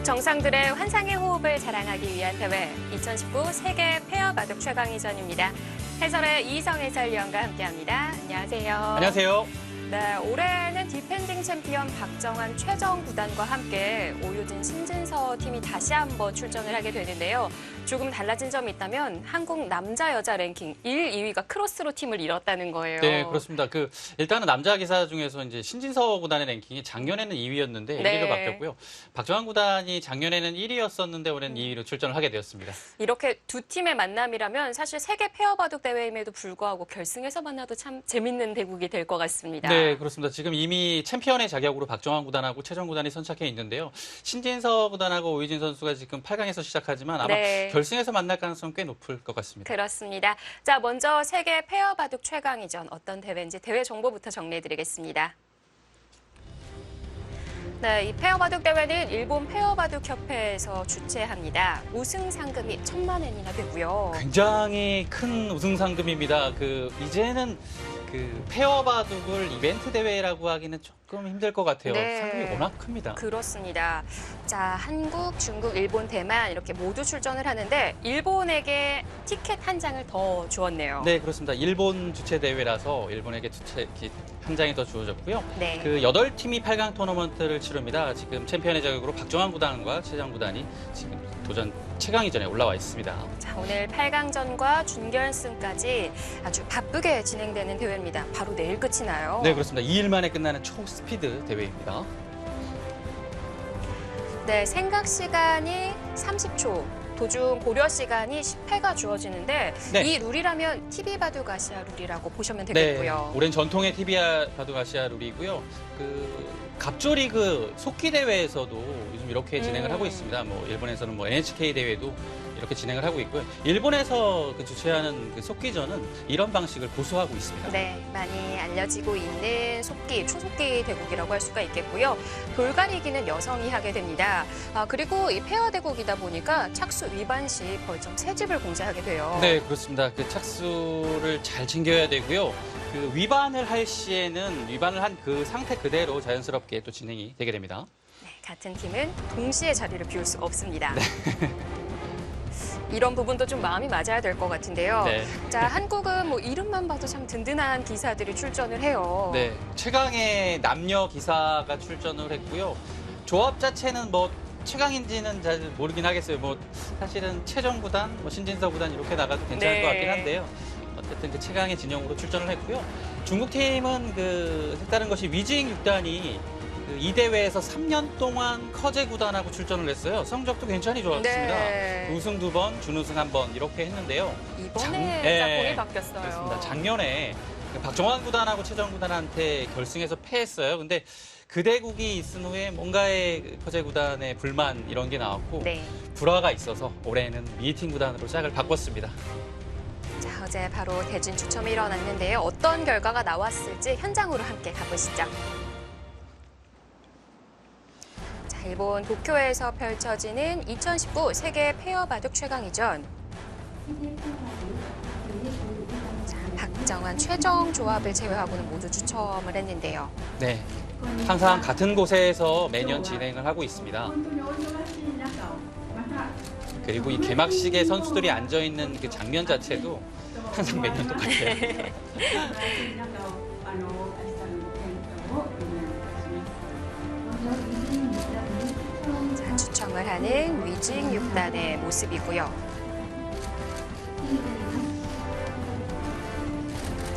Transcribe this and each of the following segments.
정상들의 환상의 호흡을 자랑하기 위한 대회 2019 세계 페어 바둑 최강위전입니다. 해설의 이희성 해설위원과 함께합니다. 안녕하세요. 안녕하세요. 네, 올해는 디펜딩 챔피언 박정환 최정 구단과 함께 오유진 신진서 팀이 다시 한번 출전을 하게 되는데요. 조금 달라진 점이 있다면 한국 남자 여자 랭킹 1, 2위가 크로스로 팀을 잃었다는 거예요. 네, 그렇습니다. 일단은 남자 기사 중에서 이제 신진서 구단의 랭킹이 작년에는 2위였는데 네. 1위로 바뀌었고요. 박정환 구단이 작년에는 1위였었는데 올해는 2위로 출전을 하게 되었습니다. 이렇게 두 팀의 만남이라면 사실 세계 페어 바둑 대회임에도 불구하고 결승에서 만나도 참 재밌는 대국이 될 것 같습니다. 네, 그렇습니다. 지금 이미 챔피언의 자격으로 박정환 구단하고 최정 구단이 선착해 있는데요. 신진서 구단하고 오유진 선수가 지금 8강에서 시작하지만 아마 네. 결승에서 만날 가능성은 꽤 높을 것 같습니다. 그렇습니다. 자, 먼저 세계 페어 바둑 최강위전 어떤 대회인지 대회 정보부터 정리해드리겠습니다. 네, 이 페어 바둑 대회는 일본 페어 바둑 협회에서 주최합니다. 우승 상금이 1,000만 엔이나 되고요. 굉장히 큰 우승 상금입니다. 이제는 페어 바둑을 이벤트 대회라고 하기는 조금 힘들 것 같아요. 네. 상금이 워낙 큽니다. 그렇습니다. 자, 한국, 중국, 일본, 대만 이렇게 모두 출전을 하는데 일본에게 티켓 한 장을 더 주었네요. 네, 그렇습니다. 일본 주최 대회라서 일본에게 한 장이 더 주어졌고요. 네. 8팀이 8강 토너먼트를 치릅니다. 지금 챔피언의 자격으로 박정환 구단과 최정 구단이 지금 도전 최강위전에 올라와 있습니다. 자, 오늘 8강전과 준결승까지 아주 바쁘게 진행되는 대회입니다. 바로 내일 끝이 나요. 네, 그렇습니다. 2일 만에 끝나는 초스피드 대회입니다. 네, 생각 시간이 30초, 도중 고려 시간이 10회가 주어지는데 네. 이 룰이라면 TV 바둑 아시아 룰이라고 보시면 네, 되겠고요. 오랜 전통의 TV 바둑 아시아 룰이고요. 갑조리그 속기 대회에서도 요즘 이렇게 진행을 하고 있습니다. 일본에서는 NHK 대회도 이렇게 진행을 하고 있고요. 일본에서 주최하는 속기전은 이런 방식을 고수하고 있습니다. 네, 많이 알려지고 있는 속기, 초속기 대국이라고 할 수가 있겠고요. 돌가리기는 여성이 하게 됩니다. 그리고 이 페어 대국이다 보니까 착수 위반 시 벌점 3집을 공제하게 돼요. 네, 그렇습니다. 착수를 잘 챙겨야 되고요. 위반을 할 시에는 위반을 한 그 상태 그대로 자연스럽게 또 진행이 되게 됩니다. 네, 같은 팀은 동시에 자리를 비울 수가 없습니다. 이런 부분도 좀 마음이 맞아야 될 것 같은데요. 네. 자, 한국은 이름만 봐도 참 든든한 기사들이 출전을 해요. 네, 최강의 남녀 기사가 출전을 했고요. 조합 자체는 최강인지는 잘 모르긴 하겠어요. 사실은 최정 구단, 신진서 구단 이렇게 나가도 괜찮을 네. 것 같긴 한데요. 어쨌든 최강의 진영으로 출전을 했고요. 중국 팀은 색다른 것이 위징 6단이 이 대회에서 3년 동안 커제 구단하고 출전을 했어요. 성적도 굉장히 좋았습니다. 네. 우승 2번, 준우승 1번 이렇게 했는데요. 이번에 공이 바뀌었어요. 그렇습니다. 작년에 박정환 구단하고 최정 구단한테 결승에서 패했어요. 근데 그 대국이 있은 후에 뭔가의 커제 구단의 불만 이런 게 나왔고 네. 불화가 있어서 올해는 미팅 구단으로 짝을 바꿨습니다. 자, 어제 바로 대진 추첨이 일어났는데요. 어떤 결과가 나왔을지 현장으로 함께 가보시죠. 자, 일본 도쿄에서 펼쳐지는 2019 세계 페어 바둑 최강위전. 자, 박정환, 최정 조합을 제외하고는 모두 추첨을 했는데요. 네, 항상 같은 곳에서 매년 진행을 하고 있습니다. 그리고 이 개막식에 선수들이 앉아있는 그 장면 자체도 항상 매년 똑같아요. 자, 추첨을 하는 위징 6단의 모습이고요.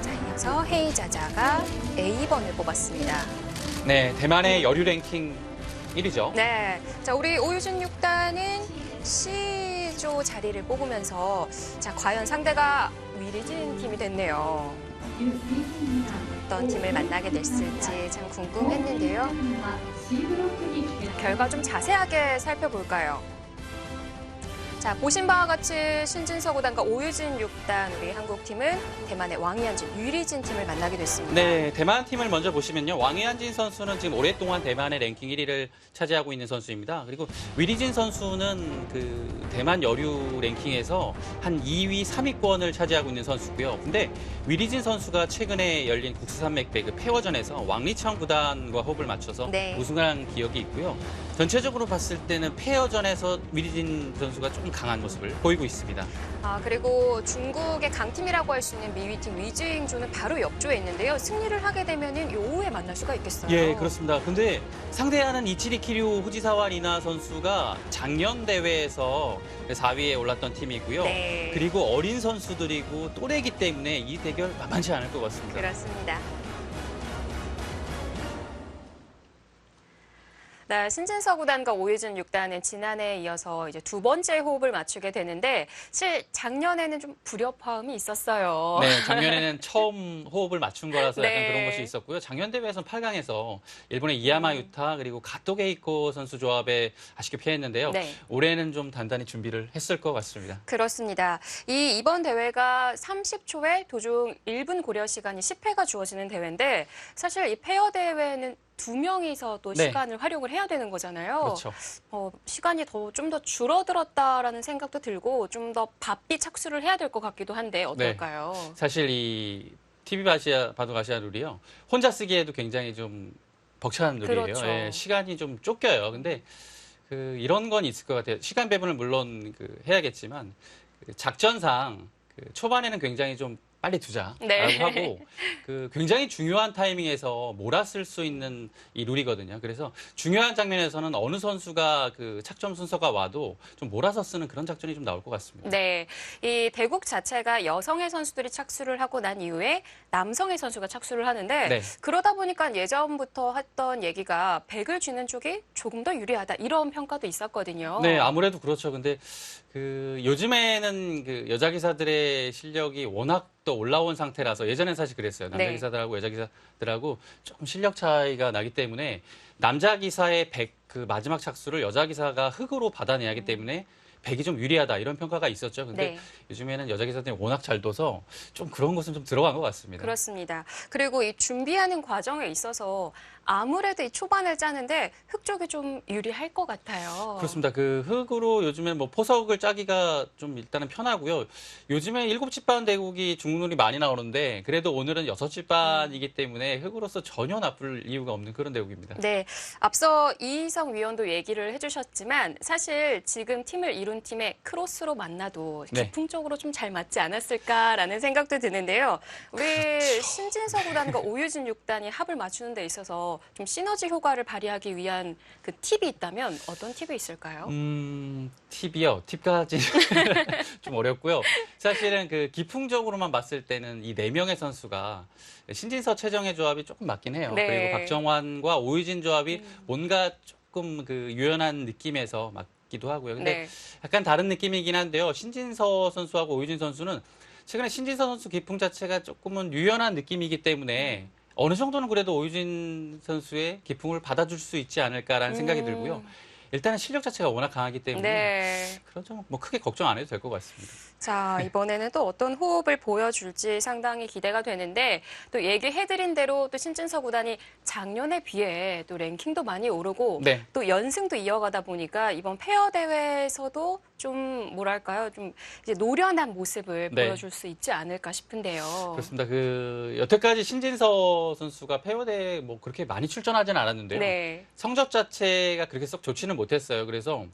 자, 이어서 헤이자자가 A번을 뽑았습니다. 네, 대만의 여류 랭킹 1위죠. 네, 자, 우리 오유진 6단은 C조 자리를 뽑으면서 자, 과연 상대가 위리진 팀이 됐네요. 어떤 팀을 만나게 됐을지 참 궁금했는데요. 자, 결과 좀 자세하게 살펴볼까요? 자, 보신 바와 같이 신진서 구단과 오유진 6단 우리 한국팀은 대만의 왕이한진, 유리진 팀을 만나게 됐습니다. 네, 대만 팀을 먼저 보시면요. 왕이한진 선수는 지금 오랫동안 대만의 랭킹 1위를 차지하고 있는 선수입니다. 그리고 위리진 선수는 대만 여류 랭킹에서 한 2위, 3위권을 차지하고 있는 선수고요. 근데 위리진 선수가 최근에 열린 국수산맥배 페어전에서 왕리청 구단과 호흡을 맞춰서 네. 우승한 기억이 있고요. 전체적으로 봤을 때는 페어전에서 위리진 선수가 조금 강한 모습을 보이고 있습니다. 그리고 중국의 강팀이라고 할 수 있는 미위팀 위즈잉조는 바로 옆조에 있는데요. 승리를 하게 되면은 요 후에 만날 수가 있겠어요. 예, 그렇습니다. 근데 상대하는 이치리 키류 후지사와 리나 선수가 작년 대회에서 4위에 올랐던 팀이고요. 네. 그리고 어린 선수들이고 또래이기 때문에 이 대결 만만치 않을 것 같습니다. 그렇습니다. 네, 신진서 구단과 오유진 6단은 지난해에 이어서 이제 두 번째 호흡을 맞추게 되는데 사실 작년에는 좀 불협화음이 있었어요. 네, 작년에는 처음 호흡을 맞춘 거라서 약간 네. 그런 것이 있었고요. 작년 대회에서는 8강에서 일본의 이야마 유타 그리고 가토 게이코 선수 조합에 아쉽게 피했는데요. 네. 올해는 좀 단단히 준비를 했을 것 같습니다. 그렇습니다. 이번 대회가 30초에 도중 1분 고려 시간이 10회가 주어지는 대회인데 사실 이 페어 대회는 두 명이서 또 네. 시간을 활용을 해야 되는 거잖아요. 그렇죠. 시간이 좀 더 줄어들었다라는 생각도 들고 좀 더 바삐 착수를 해야 될 것 같기도 한데 어떨까요? 사실 이 TV 바둑 아시아 룰이요. 혼자 쓰기에도 굉장히 좀 벅찬 룰이에요. 그렇죠. 예, 시간이 좀 쫓겨요. 근데 이런 건 있을 것 같아요. 시간 배분을 물론 해야겠지만 작전상 초반에는 굉장히 좀 빨리 두자라고 네. 하고 굉장히 중요한 타이밍에서 몰아쓸 수 있는 이 룰이거든요. 그래서 중요한 장면에서는 어느 선수가 착점 순서가 와도 좀 몰아서 쓰는 그런 작전이 좀 나올 것 같습니다. 네, 이 대국 자체가 여성의 선수들이 착수를 하고 난 이후에 남성의 선수가 착수를 하는데 네. 그러다 보니까 예전부터 했던 얘기가 백을 쥐는 쪽이 조금 더 유리하다 이런 평가도 있었거든요. 네, 아무래도 그렇죠. 근데 요즘에는 여자 기사들의 실력이 워낙 또 올라온 상태라서 예전엔 사실 그랬어요. 남자 네. 기사들하고 여자 기사들하고 조금 실력 차이가 나기 때문에 남자 기사의 마지막 착수를 여자 기사가 흙으로 받아내야 하기 때문에 백이 좀 유리하다 이런 평가가 있었죠. 근데 네. 요즘에는 여자 기사들이 워낙 잘 둬서 좀 그런 것은 좀 들어간 것 같습니다. 그렇습니다. 그리고 이 준비하는 과정에 있어서 아무래도 이 초반을 짜는데 흙 쪽이 좀 유리할 것 같아요. 그렇습니다. 흙으로 요즘에 포석을 짜기가 좀 일단은 편하고요. 요즘에 7집반 대국이 중국룰이 많이 나오는데 그래도 오늘은 6집반이기 때문에 흙으로서 전혀 나쁠 이유가 없는 그런 대국입니다. 네, 앞서 이희성 위원도 얘기를 해주셨지만 사실 지금 팀을 이룬 팀의 크로스로 만나도 네. 기풍적으로 좀 잘 맞지 않았을까라는 생각도 드는데요. 우리 그렇죠. 신진서 구단과 오유진 6단이 합을 맞추는 데 있어서 좀 시너지 효과를 발휘하기 위한 팁이 있다면 어떤 팁이 있을까요? 팁이요. 팁까지는 좀 어렵고요. 사실은 기풍적으로만 봤을 때는 이 4명의 선수가 신진서 최정의 조합이 조금 맞긴 해요. 네. 그리고 박정환과 오유진 조합이 뭔가 조금 유연한 느낌에서 맞기도 하고요. 근데 네. 약간 다른 느낌이긴 한데요. 신진서 선수하고 오유진 선수는 최근에 신진서 선수 기풍 자체가 조금은 유연한 느낌이기 때문에 어느 정도는 그래도 오유진 선수의 기풍을 받아줄 수 있지 않을까라는 생각이 들고요. 일단은 실력 자체가 워낙 강하기 때문에 네. 그런 점 크게 걱정 안 해도 될 것 같습니다. 자, 이번에는 또 어떤 호흡을 보여줄지 상당히 기대가 되는데 또 얘기해드린 대로 또 신진서 구단이 작년에 비해 또 랭킹도 많이 오르고 네. 또 연승도 이어가다 보니까 이번 페어 대회에서도 좀 뭐랄까요? 좀 이제 노련한 모습을 네. 보여줄 수 있지 않을까 싶은데요. 그렇습니다. 여태까지 신진서 선수가 페어대에 그렇게 많이 출전하지는 않았는데요. 네. 성적 자체가 그렇게 썩 좋지는 못했어요. 그래서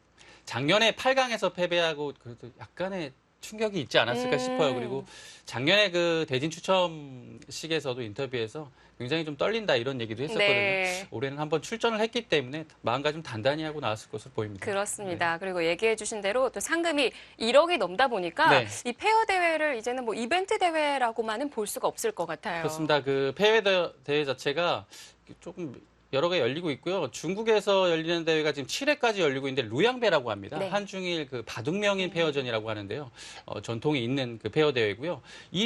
작년에 8강에서 패배하고 그래도 약간의 충격이 있지 않았을까 싶어요. 그리고 작년에 대진 추첨식에서도 인터뷰에서 굉장히 좀 떨린다 이런 얘기도 했었거든요. 네. 올해는 한번 출전을 했기 때문에 마음가짐 단단히 하고 나왔을 것으로 보입니다. 그렇습니다. 그리고 얘기해 주신 대로 또 상금이 1억이 넘다 보니까 네. 이 페어 대회를 이제는 이벤트 대회라고만은 볼 수가 없을 것 같아요. 그렇습니다. 페어 대회 자체가 조금 여러 개 열리고 있고요. 중국에서 열리는 대회가 지금 7회까지 열리고 있는데 루양배라고 합니다. 네. 한중일 바둑명인 페어전이라고 하는데요. 전통이 있는 페어 대회고요.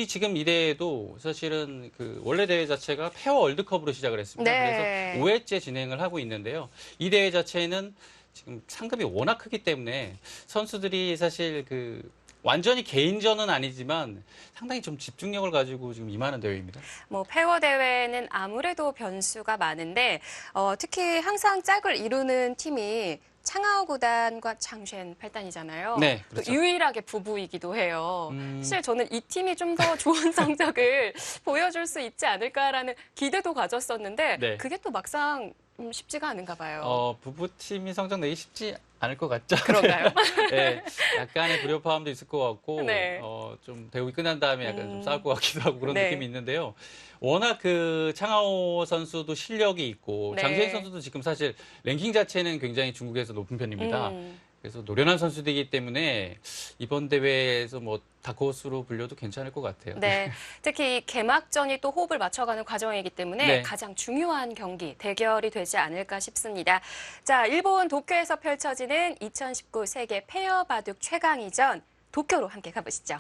지금 이 대회도 사실은 원래 대회 자체가 페어 월드컵으로 시작을 했습니다. 네. 그래서 5회째 진행을 하고 있는데요. 이 대회 자체는 지금 상금이 워낙 크기 때문에 선수들이 사실 완전히 개인전은 아니지만 상당히 좀 집중력을 가지고 지금 임하는 대회입니다. 페어 대회는 아무래도 변수가 많은데 특히 항상 짝을 이루는 팀이 창하오 구단과 장쉔 8단이잖아요. 네, 또 그렇죠. 유일하게 부부이기도 해요. 사실 저는 이 팀이 좀 더 좋은 성적을 보여줄 수 있지 않을까라는 기대도 가졌었는데 네. 그게 또 막상 쉽지가 않은가 봐요. 부부팀이 성적 내기 쉽지 않을 것 같죠? 그런가요? 네, 약간의 불협화음도 있을 것 같고, 네. 좀 대국이 끝난 다음에 약간 좀 싸울 것 같기도 하고 그런 네. 느낌이 있는데요. 워낙 그 창하오 선수도 실력이 있고, 네. 장시현 선수도 지금 사실 랭킹 자체는 굉장히 중국에서 높은 편입니다. 음. 그래서 노련한 선수들이기 때문에 이번 대회에서 뭐 다크호스로 불려도 괜찮을 것 같아요. 네, 특히 이 개막전이 또 호흡을 맞춰가는 과정이기 때문에 네. 가장 중요한 경기, 대결이 되지 않을까 싶습니다. 자, 일본 도쿄에서 펼쳐지는 2019 세계 페어 바둑 최강위전 도쿄로 함께 가보시죠.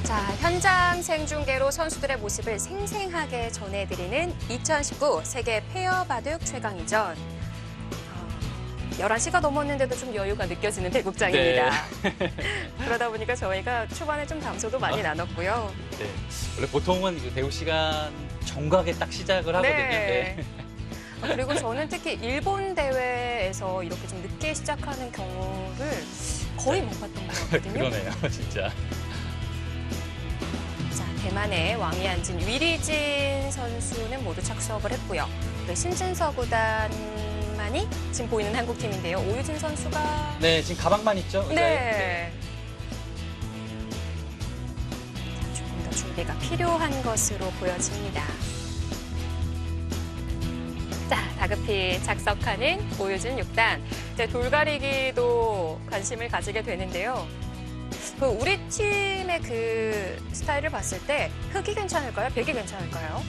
자, 현장 생중계로 선수들의 모습을 생생하게 전해드리는 2019 세계 페어 바둑 최강위전. 11시가 넘었는데도 좀 여유가 느껴지는 대국장입니다. 그러다 보니까 저희가 초반에 좀 담소도 많이 나눴고요. 네. 원래 보통은 그 대국 시간 정각에 딱 시작을 하거든요. 네. 그리고 저는 특히 일본 대회에서 이렇게 좀 늦게 시작하는 경우를 거의 못 봤던 것 같거든요. 그러네요, 진짜. 자, 대만의 왕위 앉은 위리진 선수는 모두 착수업을 했고요. 그 신진서 구단만이 지금 보이는 한국팀인데요. 오유진 선수가 네, 지금 가방만 있죠? 의자에? 네. 자, 조금 더 준비가 필요한 것으로 보여집니다. 자, 다급히 착석하는 오유진 6단. 이제 돌가리기도 관심을 가지게 되는데요. 그 우리 팀의 그 스타일을 봤을 때 흑이 괜찮을까요? 백이 괜찮을까요?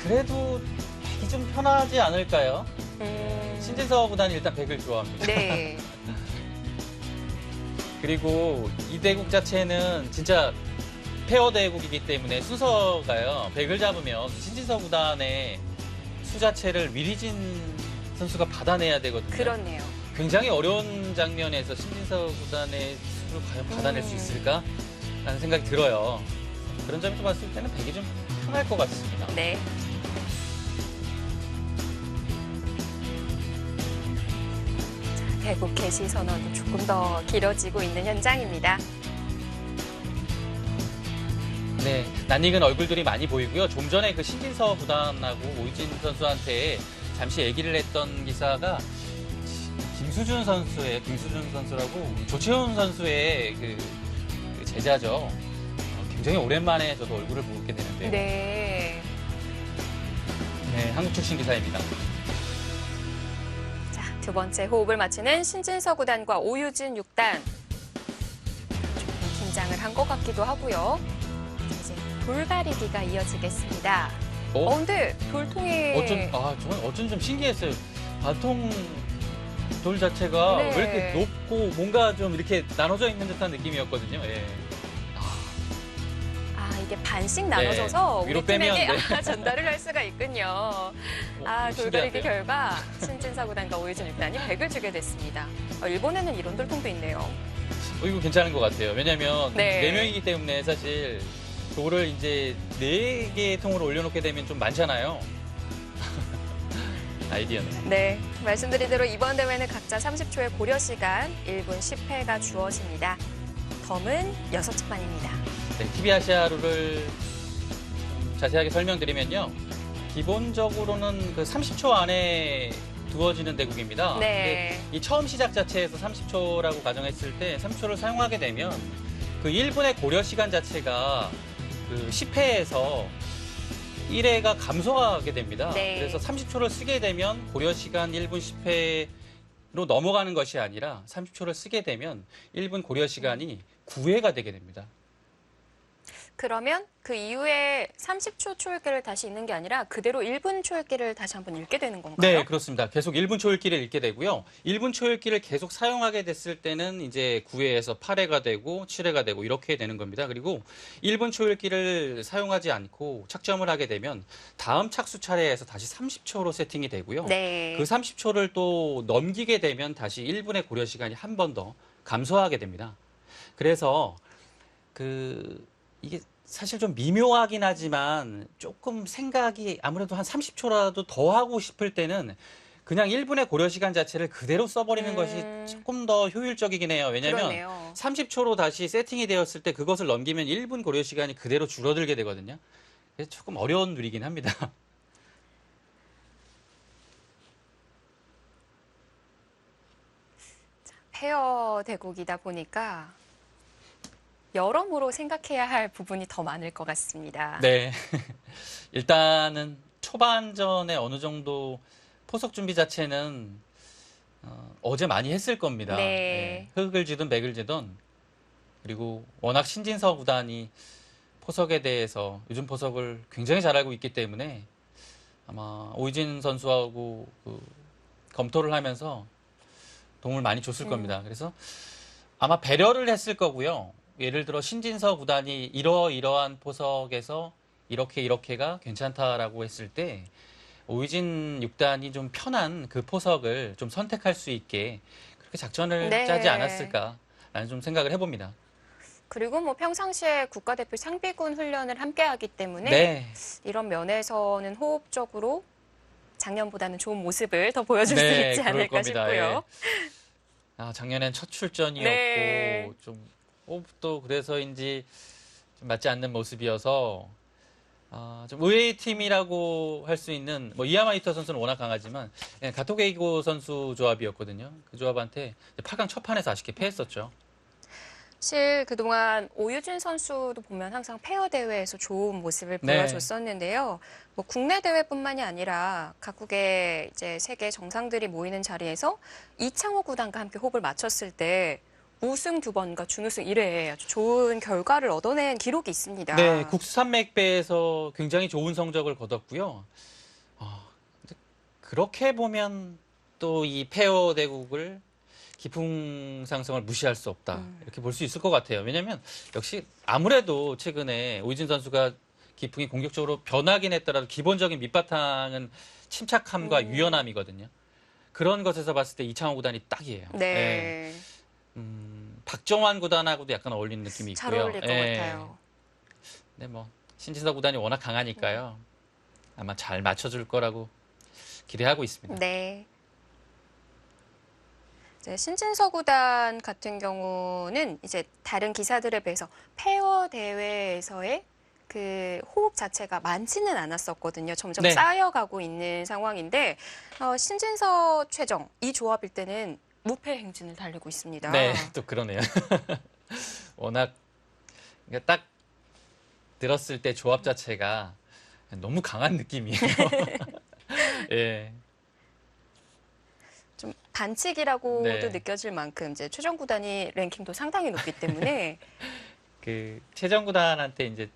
그래도 백이 좀 편하지 않을까요? 신진서 구단이 일단 백을 좋아합니다. 네. 그리고 이 대국 자체는 진짜 페어 대국이기 때문에 순서가요. 백을 잡으면 신진서 구단의 수 자체를 위리진 선수가 받아내야 되거든요. 그렇네요. 굉장히 어려운 장면에서 신진서 구단의 수를 과연 받아낼 수 있을까? 라는 생각이 들어요. 그런 점에서 봤을 때는 백이 좀 편할 것 같습니다. 네. 자, 대국 개시 선언도 조금 더 길어지고 있는 현장입니다. 네, 낯익은 얼굴들이 많이 보이고요. 좀 전에 그 신진서 구단하고 오유진 선수한테 잠시 얘기를 했던 기사가 김수준 선수라고 조채훈 선수의 그 제자죠. 굉장히 오랜만에 저도 얼굴을 보게 되는데요. 네. 네, 한국 출신 기사입니다. 자, 두 번째 호흡을 맞추는 신진서 구단과 오유진 6단. 조금 긴장을 한 것 같기도 하고요. 자, 이제 돌가리기가 이어지겠습니다. 근데 돌통이 저는 어쩐 좀 신기했어요. 바통 돌 자체가 네. 왜 이렇게 높고 뭔가 좀 이렇게 나눠져 있는 듯한 느낌이었거든요. 예. 이게 반씩 나눠져서 위로 우리 팀에게 빼면, 전달을 할 수가 있군요. 돌가리기 신기한데요? 결과 신진서 구단과 오유진 6단이 100을 주게 됐습니다. 일본에는 이런 돌통도 있네요. 이거 괜찮은 것 같아요. 왜냐하면 네. 4명이기 때문에 사실 돌을 이제 4개의 통으로 올려놓게 되면 좀 많잖아요. 아이디어네. 네, 말씀드린 대로 이번 대회는 각자 30초의 고려 시간 1분 10회가 주어집니다. 덤은 6척만입니다. 네, TV 아시아루를 자세하게 설명드리면요. 기본적으로는 그 30초 안에 두어지는 대국입니다. 네. 근데 이 처음 시작 자체에서 30초라고 가정했을 때 30초를 사용하게 되면 그 1분의 고려 시간 자체가 그 10회에서 1회가 감소하게 됩니다. 네. 그래서 30초를 쓰게 되면 고려 시간 1분 10회로 넘어가는 것이 아니라 30초를 쓰게 되면 1분 고려 시간이 9회가 되게 됩니다. 그러면 그 이후에 30초 초읽기를 다시 읽는 게 아니라 그대로 1분 초읽기를 다시 한번 읽게 되는 건가요? 네, 그렇습니다. 계속 1분 초읽기를 읽게 되고요. 1분 초읽기를 계속 사용하게 됐을 때는 이제 9회에서 8회가 되고 7회가 되고 이렇게 되는 겁니다. 그리고 1분 초읽기를 사용하지 않고 착점을 하게 되면 다음 착수 차례에서 다시 30초로 세팅이 되고요. 네. 그 30초를 또 넘기게 되면 다시 1분의 고려 시간이 한 번 더 감소하게 됩니다. 그래서 이게 사실 좀 미묘하긴 하지만 조금 생각이 아무래도 한 30초라도 더 하고 싶을 때는 그냥 1분의 고려 시간 자체를 그대로 써버리는 것이 조금 더 효율적이긴 해요. 왜냐하면 그러네요. 30초로 다시 세팅이 되었을 때 그것을 넘기면 1분 고려 시간이 그대로 줄어들게 되거든요. 그래서 조금 어려운 누리긴 합니다. 페어 대국이다 보니까 여러모로 생각해야 할 부분이 더 많을 것 같습니다. 네. 일단은 초반전에 어느 정도 포석 준비 자체는 어제 많이 했을 겁니다. 네. 흙을 지든 백을 지든 그리고 워낙 신진서 구단이 포석에 대해서 요즘 포석을 굉장히 잘 알고 있기 때문에 아마 오이진 선수하고 검토를 하면서 도움을 많이 줬을 겁니다. 그래서 아마 배려를 했을 거고요. 예를 들어 신진서 구단이 이러이러한 포석에서 이렇게가 괜찮다라고 했을 때 오이진 6단이 좀 편한 그 포석을 좀 선택할 수 있게 그렇게 작전을 네. 짜지 않았을까라는 좀 생각을 해봅니다. 그리고 뭐 평상시에 국가대표 상비군 훈련을 함께 하기 때문에 네. 이런 면에서는 호흡적으로 작년보다는 좋은 모습을 더 보여줄 수 네, 있지 그럴 않을까 겁니다. 싶고요. 작년엔 첫 출전이었고 네. 좀 호흡도 그래서인지 좀 맞지 않는 모습이어서 좀 의외의 팀이라고 할 수 있는 뭐 이야마 이터 선수는 워낙 강하지만 가토게이고 선수 조합이었거든요. 그 조합한테 8강 첫 판에서 아쉽게 패했었죠. 사실 그동안 오유진 선수도 보면 항상 페어 대회에서 좋은 모습을 네. 보여줬었는데요. 뭐 국내 대회뿐만이 아니라 각국의 이제 세계 정상들이 모이는 자리에서 이창호 구단과 함께 호흡을 맞췄을 때 우승 2번과 준우승 1회 아주 좋은 결과를 얻어낸 기록이 있습니다. 네, 국산맥배에서 굉장히 좋은 성적을 거뒀고요. 근데 그렇게 보면 또 이 페어 대국을 기풍 상승을 무시할 수 없다. 이렇게 볼 수 있을 것 같아요. 왜냐하면 역시 아무래도 최근에 오이진 선수가 기풍이 공격적으로 변하긴 했더라도 기본적인 밑바탕은 침착함과 유연함이거든요. 그런 것에서 봤을 때 이창호 구단이 딱이에요. 네. 박정환 구단하고도 약간 어울리는 느낌이 있고요. 잘 어울릴 것 같아요. 네, 뭐 신진서 구단이 워낙 강하니까요. 아마 잘 맞춰줄 거라고 기대하고 있습니다. 네. 이제 신진서 구단 같은 경우는 이제 다른 기사들에 비해서 페어 대회에서의 그 호흡 자체가 많지는 않았었거든요. 점점 네. 쌓여가고 있는 상황인데 신진서 최정 이 조합일 때는 무패 행진을 달리고 있습니다. 네, 또 그러네요. 워낙 그러니까 딱 들었을 때 조합 자체가 너무 강한 느낌이에요. 예. 좀 반칙이라고도 네. 느껴질 만큼 이제 최정 구단이 랭킹도 상당히 높기 때문에 그 최정 구단한테 이제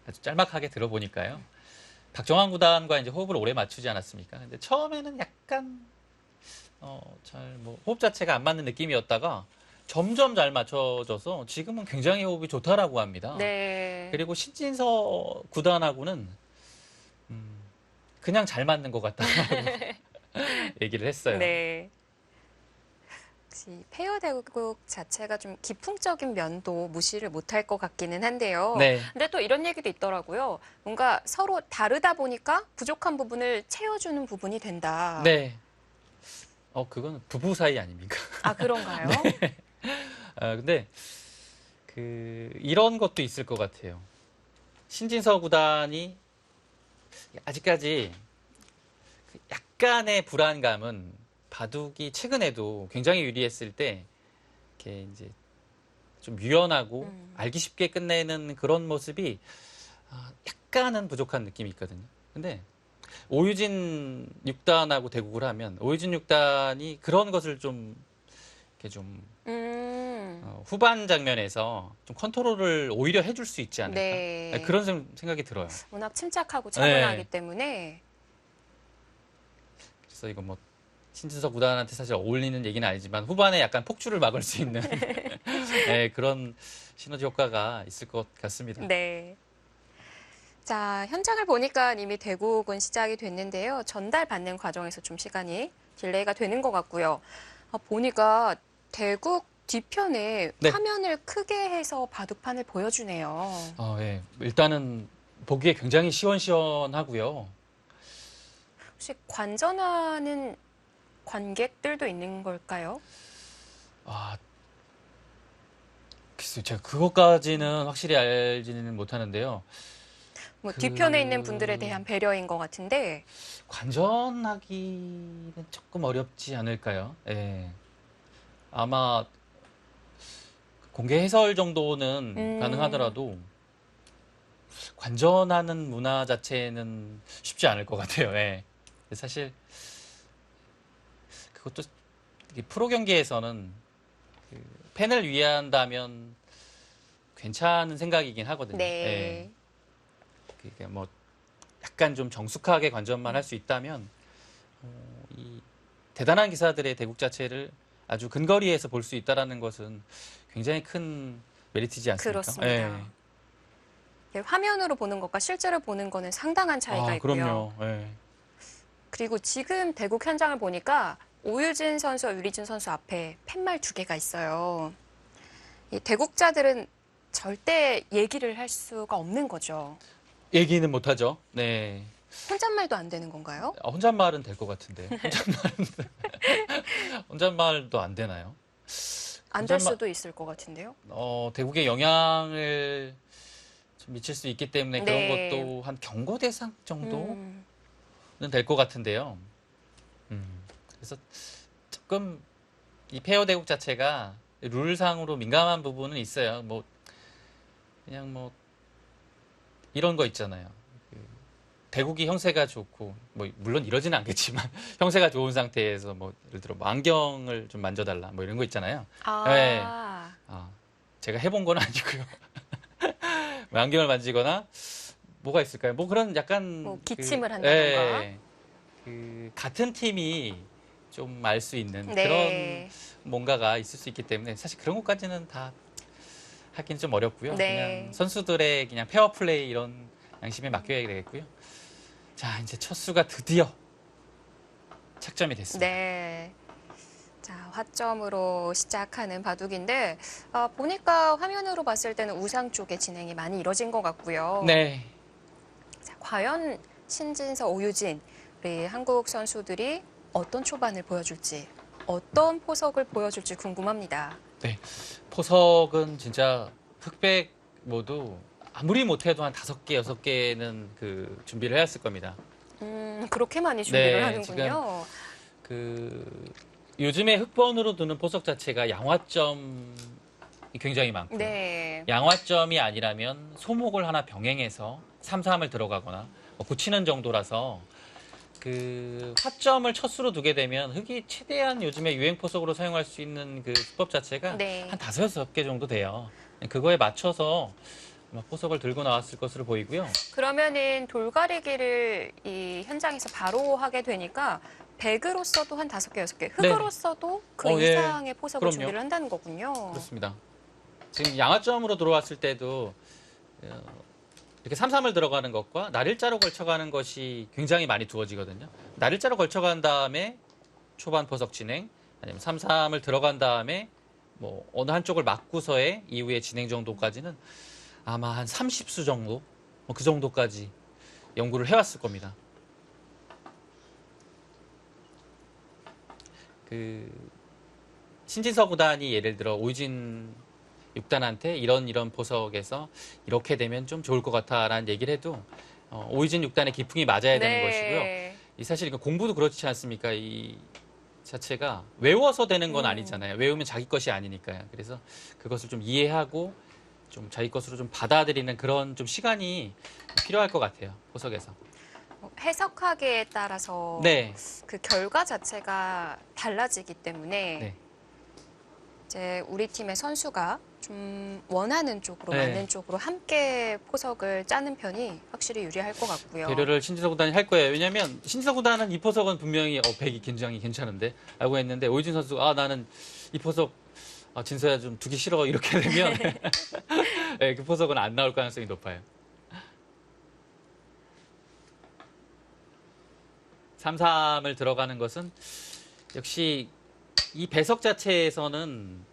아주 짤막하게 들어보니까요. 박정환 구단과 이제 호흡을 오래 맞추지 않았습니까? 근데 처음에는 약간 잘 뭐 호흡 자체가 안 맞는 느낌이었다가 점점 잘 맞춰져서 지금은 굉장히 호흡이 좋다라고 합니다. 네. 그리고 신진서 구단하고는 그냥 잘 맞는 것 같다고 얘기를 했어요. 네. 역시 페어 대국 자체가 좀 기풍적인 면도 무시를 못할 것 같기는 한데요. 네. 근데 또 이런 얘기도 있더라고요. 뭔가 서로 다르다 보니까 부족한 부분을 채워주는 부분이 된다. 네. 그건 부부 사이 아닙니까? 아, 그런가요? 네. 근데 이런 것도 있을 것 같아요. 신진서 구단이 아직까지 약간의 불안감은 바둑이 최근에도 굉장히 유리했을 때 이렇게 이제 좀 유연하고 알기 쉽게 끝내는 그런 모습이 약간은 부족한 느낌이 있거든요. 근데 오유진 6단하고 대국을 하면 오유진 6단이 그런 것을 좀 이렇게 좀 후반 장면에서 좀 컨트롤을 오히려 해줄 수 있지 않을까. 네. 그런 생각이 들어요. 워낙 침착하고 차분하기 네. 때문에. 그래서 이거 뭐 신진석 구단한테 사실 어울리는 얘기는 아니지만 후반에 약간 폭주를 막을 수 있는 네, 그런 시너지 효과가 있을 것 같습니다. 네. 자, 현장을 보니까 이미 대국은 시작이 됐는데요. 전달받는 과정에서 좀 시간이 딜레이가 되는 것 같고요. 보니까 대국 뒤편에 네. 화면을 크게 해서 바둑판을 보여주네요. 예. 일단은 보기에 굉장히 시원시원하고요. 혹시 관전하는 관객들도 있는 걸까요? 글쎄요, 제가 그것까지는 확실히 알지는 못하는데요. 뭐 뒤편에 있는 분들에 대한 배려인 것 같은데. 관전하기는 조금 어렵지 않을까요? 예. 아마 공개 해설 정도는 가능하더라도 관전하는 문화 자체는 쉽지 않을 것 같아요. 예. 사실 그것도 프로 경기에서는 그 팬을 위한다면 괜찮은 생각이긴 하거든요. 네. 예. 그게 뭐 약간 좀 정숙하게 관전만 할 수 있다면 이 대단한 기사들의 대국 자체를 아주 근거리에서 볼 수 있다는 것은 굉장히 큰 메리트지 않습니까? 그렇습니다. 예. 네, 화면으로 보는 것과 실제로 보는 거는 상당한 차이가 있고요. 그럼요. 예. 그리고 지금 대국 현장을 보니까 오유진 선수와 유리진 선수 앞에 팻말 2개가 있어요. 이 대국자들은 절대 얘기를 할 수가 없는 거죠. 얘기는 못하죠. 네. 혼잣말도 안 되는 건가요? 혼잣말은 될 것 같은데. 혼잣말도 안 되나요? 안 될 수도 있을 것 같은데요. 대국에 영향을 좀 미칠 수 있기 때문에 네. 그런 것도 한 경고 대상 정도는 될 것 같은데요. 그래서 조금 이 페어 대국 자체가 룰상으로 민감한 부분은 있어요. 뭐 그냥 뭐 이런 거 있잖아요. 대국이 형세가 좋고 뭐 물론 이러지는 않겠지만 형세가 좋은 상태에서 뭐 예를 들어 뭐 안경을 좀 만져달라 뭐 이런 거 있잖아요. 네. 제가 해본 건 아니고요. 뭐 안경을 만지거나 뭐가 있을까요? 뭐 그런 약간 뭐 기침을 한다던가. 같은 팀이 좀 알 수 있는 네. 그런 뭔가가 있을 수 있기 때문에 사실 그런 것까지는 다 하긴 좀 어렵고요. 네. 그냥 선수들의 그냥 페어 플레이 이런 양심에 맡겨야 되겠고요. 자, 이제 첫 수가 드디어 착점이 됐습니다. 네. 자, 화점으로 시작하는 바둑인데 보니까 화면으로 봤을 때는 우상 쪽에 진행이 많이 이뤄진 것 같고요. 네. 자, 과연 신진서, 오유진 우리 한국 선수들이 어떤 초반을 보여줄지, 어떤 포석을 보여줄지 궁금합니다. 네. 포석은 진짜 흑백 모두 아무리 못해도 한 5개, 6개는 그 준비를 해왔을 겁니다. 그렇게 많이 준비를 네, 하는군요. 요즘에 흑번으로 두는 포석 자체가 양화점이 굉장히 많고요. 네. 양화점이 아니라면 소목을 하나 병행해서 3-3을 들어가거나 붙이는 정도라서 그 화점을 첫 수로 두게 되면 흑이 최대한 요즘에 유행 포석으로 사용할 수 있는 그 수법 자체가 네. 한 5-6개 정도 돼요. 그거에 맞춰서 포석을 들고 나왔을 것으로 보이고요. 그러면은 돌가리기를 이 현장에서 바로 하게 되니까 백으로서도 한 5개, 6개, 흑으로서도 그 이상의 포석을 그럼요. 준비를 한다는 거군요. 그렇습니다. 지금 양화점으로 들어왔을 때도 이렇게 3-3을 들어가는 것과 날일자로 걸쳐가는 것이 굉장히 많이 두어지거든요. 날일자로 걸쳐간 다음에 초반 포석 진행, 아니면 3-3을 들어간 다음에 뭐 어느 한쪽을 막고서의 이후의 진행 정도까지는 아마 한 30수 정도, 그 정도까지 연구를 해왔을 겁니다. 신진서 구단이 예를 들어 오유진 6단한테 이런 포석에서 이렇게 되면 좀 좋을 것 같아라는 얘기를 해도 오유진 6단의 기풍이 맞아야 되는 것이고요. 이 사실 공부도 그렇지 않습니까? 이 자체가 외워서 되는 건 아니잖아요. 외우면 자기 것이 아니니까요. 그래서 그것을 좀 이해하고 좀 자기 것으로 좀 받아들이는 그런 좀 시간이 필요할 것 같아요. 포석에서. 해석하기에 따라서 네. 그 결과 자체가 달라지기 때문에 네. 이제 우리 팀의 선수가 좀 원하는 쪽으로 네. 맞는 쪽으로 함께 포석을 짜는 편이 확실히 유리할 것 같고요. 배려를 신지석 구단이 할 거예요. 왜냐하면 신지석 구단은 이 포석은 분명히 백이 굉장히 괜찮은데 라고 했는데 오유진 선수가 나는 이 포석 진서야 좀 두기 싫어 이렇게 되면 네, 그 포석은 안 나올 가능성이 높아요. 3-3을 들어가는 것은 역시 이 배석 자체에서는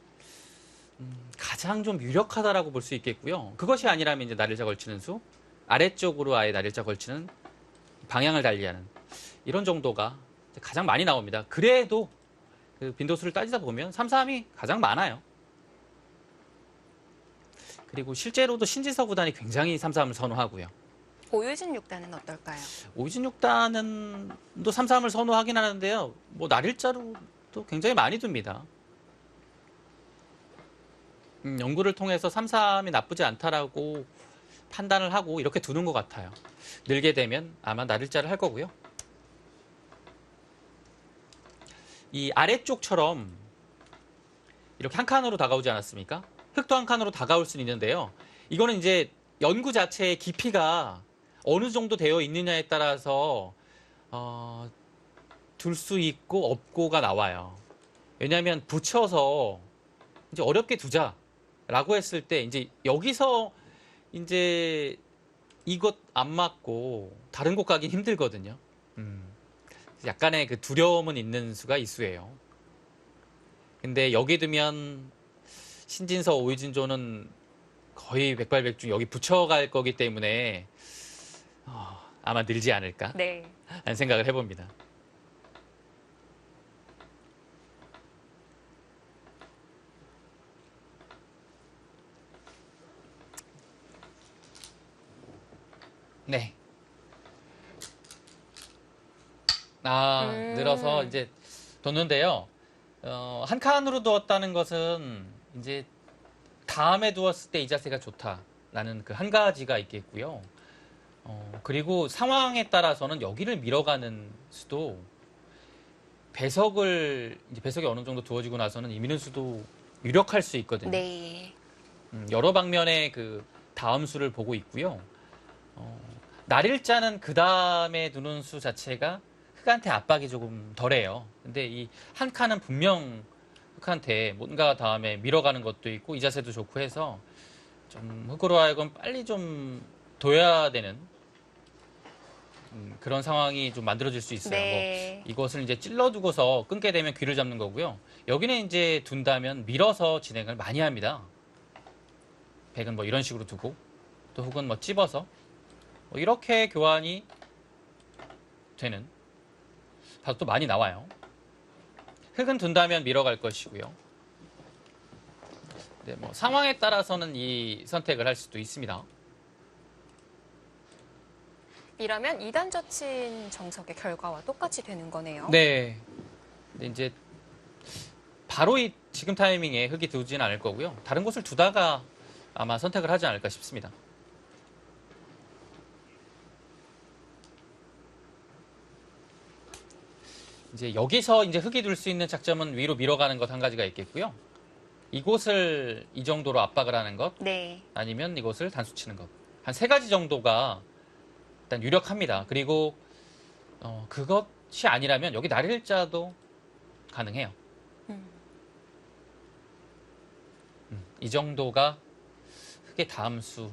가장 좀 유력하다라고 볼 수 있겠고요. 그것이 아니라면 이제 날일자 걸치는 수, 아래쪽으로 아예 날일자 걸치는 방향을 달리하는 이런 정도가 가장 많이 나옵니다. 그래도 그 빈도수를 따지다 보면 3-3이 가장 많아요. 그리고 실제로도 신지서 구단이 굉장히 3-3을 선호하고요. 오유진 6단은 어떨까요? 오유진 6단은 또 3-3을 선호하긴 하는데요. 뭐 날일자로도 굉장히 많이 둡니다. 연구를 통해서 3-3이 나쁘지 않다라고 판단을 하고 이렇게 두는 것 같아요. 늘게 되면 아마 날일자를 할 거고요. 이 아래쪽처럼 이렇게 한 칸으로 다가오지 않았습니까? 흙도 한 칸으로 다가올 수는 있는데요. 이거는 이제 연구 자체의 깊이가 어느 정도 되어 있느냐에 따라서 둘 수 있고 없고가 나와요. 왜냐하면 붙여서 이제 어렵게 두자라고 했을 때 이제 여기서 이제 이것 안 맞고 다른 곳 가긴 힘들거든요. 약간의 그 두려움은 있는 수가 이수예요. 근데 여기 두면 신진서, 오유진조는 거의 백발백중 여기 붙여갈 거기 때문에 아마 늘지 않을까 네. 라는 생각을 해봅니다. 네. 늘어서 이제 뒀는데요. 한 칸으로 두었다는 것은 이제 다음에 두었을 때 이 자세가 좋다라는 그 한 가지가 있겠고요. 그리고 상황에 따라서는 여기를 밀어가는 수도 배석이 어느 정도 두어지고 나서는 이 미는 수도 유력할 수 있거든요. 네. 여러 방면의 그 다음 수를 보고 있고요. 날일자는 그 다음에 두는 수 자체가 흙한테 압박이 조금 덜해요. 근데 이 한 칸은 분명 흙한테 뭔가 다음에 밀어가는 것도 있고 이 자세도 좋고 해서 좀 흙으로 하여금 빨리 좀 둬야 되는 그런 상황이 좀 만들어질 수 있어요. 네. 뭐 이것을 이제 찔러두고서 끊게 되면 귀를 잡는 거고요. 여기는 이제 둔다면 밀어서 진행을 많이 합니다. 백은 뭐 이런 식으로 두고 또 혹은 뭐 찝어서 뭐 이렇게 교환이 되는 봐도 많이 나와요. 흙은 둔다면 밀어갈 것이고요. 네, 뭐 상황에 따라서는 이 선택을 할 수도 있습니다. 이러면 2단 젖힌 정석의 결과와 똑같이 되는 거네요. 네. 근데 이제 바로 지금 타이밍에 흙이 두지는 않을 거고요. 다른 곳을 두다가 아마 선택을 하지 않을까 싶습니다. 이제 여기서 이제 흙이 둘 수 있는 작점은 위로 밀어가는 것 한 가지가 있겠고요. 이곳을 이 정도로 압박을 하는 것, 네. 아니면 이곳을 단수 치는 것. 한 3가지 정도가 일단 유력합니다. 그리고 그것이 아니라면 여기 날일자도 가능해요. 이 정도가 흙의 다음 수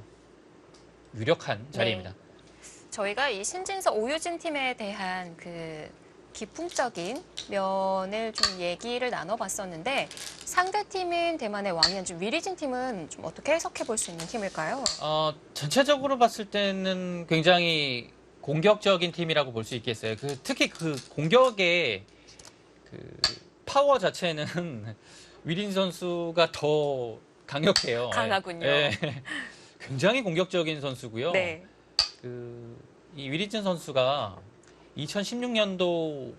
유력한 자리입니다. 네. 저희가 이 신진서 오유진 팀에 대한 그 기풍적인 면을 좀 얘기를 나눠봤었는데 상대 팀인 대만의 왕현준 위리진 팀은 좀 어떻게 해석해 볼 수 있는 팀일까요? 전체적으로 봤을 때는 굉장히 공격적인 팀이라고 볼 수 있겠어요. 특히 그 공격의 그 파워 자체는 위린 선수가 더 강력해요. 강하군요. 네. 굉장히 공격적인 선수고요. 네. 이 위리진 선수가 2016년도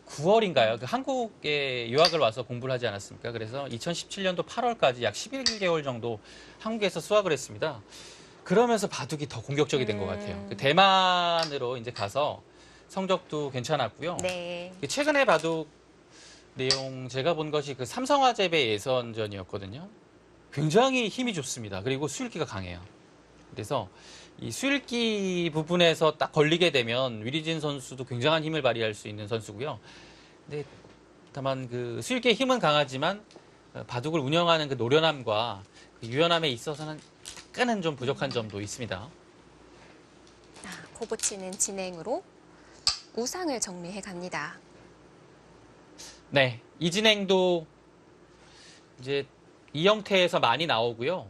9월인가요? 한국에 유학을 와서 공부를 하지 않았습니까? 그래서 2017년도 8월까지 약 11개월 정도 한국에서 수학을 했습니다. 그러면서 바둑이 더 공격적이 된 것 같아요. 대만으로 이제 가서 성적도 괜찮았고요. 네. 최근에 바둑 내용 제가 본 것이 그 삼성화재배 예선전이었거든요. 굉장히 힘이 좋습니다. 그리고 수일기가 강해요. 그래서 이 수일기 부분에서 딱 걸리게 되면 위리진 선수도 굉장한 힘을 발휘할 수 있는 선수고요. 근데 다만 그 수일기의 힘은 강하지만 바둑을 운영하는 그 노련함과 그 유연함에 있어서는 약간은 좀 부족한 점도 있습니다. 고부치는 진행으로 우상을 정리해 갑니다. 네, 이 진행도 이제 이 형태에서 많이 나오고요.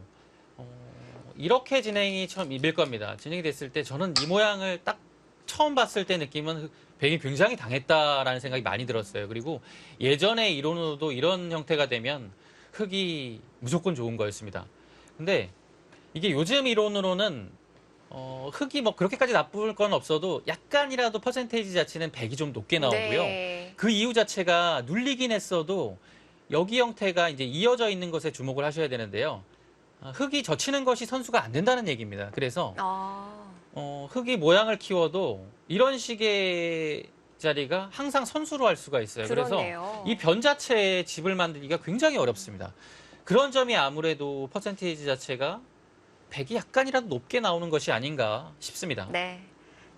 이렇게 진행이 처음 밀 겁니다. 진행이 됐을 때 저는 이 모양을 딱 처음 봤을 때 느낌은 백이 굉장히 당했다라는 생각이 많이 들었어요. 그리고 예전의 이론으로도 이런 형태가 되면 흑이 무조건 좋은 거였습니다. 근데 이게 요즘 이론으로는 흑이 뭐 그렇게까지 나쁠 건 없어도 약간이라도 퍼센테이지 자체는 백이 좀 높게 나오고요. 네. 그 이유 자체가 눌리긴 했어도 여기 형태가 이제 이어져 있는 것에 주목을 하셔야 되는데요. 흑이 젖히는 것이 선수가 안 된다는 얘기입니다. 그래서 흑이 모양을 키워도 이런 식의 자리가 항상 선수로 할 수가 있어요. 그러네요. 그래서 이 변 자체의 집을 만들기가 굉장히 어렵습니다. 그런 점이 아무래도 퍼센테이지 자체가 100이 약간이라도 높게 나오는 것이 아닌가 싶습니다. 네.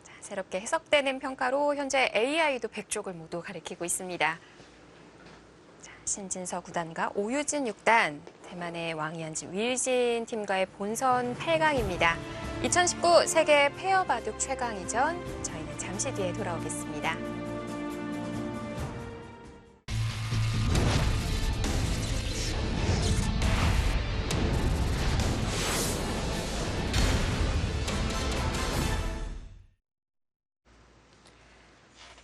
자, 새롭게 해석되는 평가로 현재 AI도 100쪽을 모두 가리키고 있습니다. 자, 신진서 9단과 오유진 6단, 대만의 왕이한지 위리진 팀과의 본선 8강입니다. 2019 세계 페어 바둑 최강위전, 저희는 잠시 뒤에 돌아오겠습니다.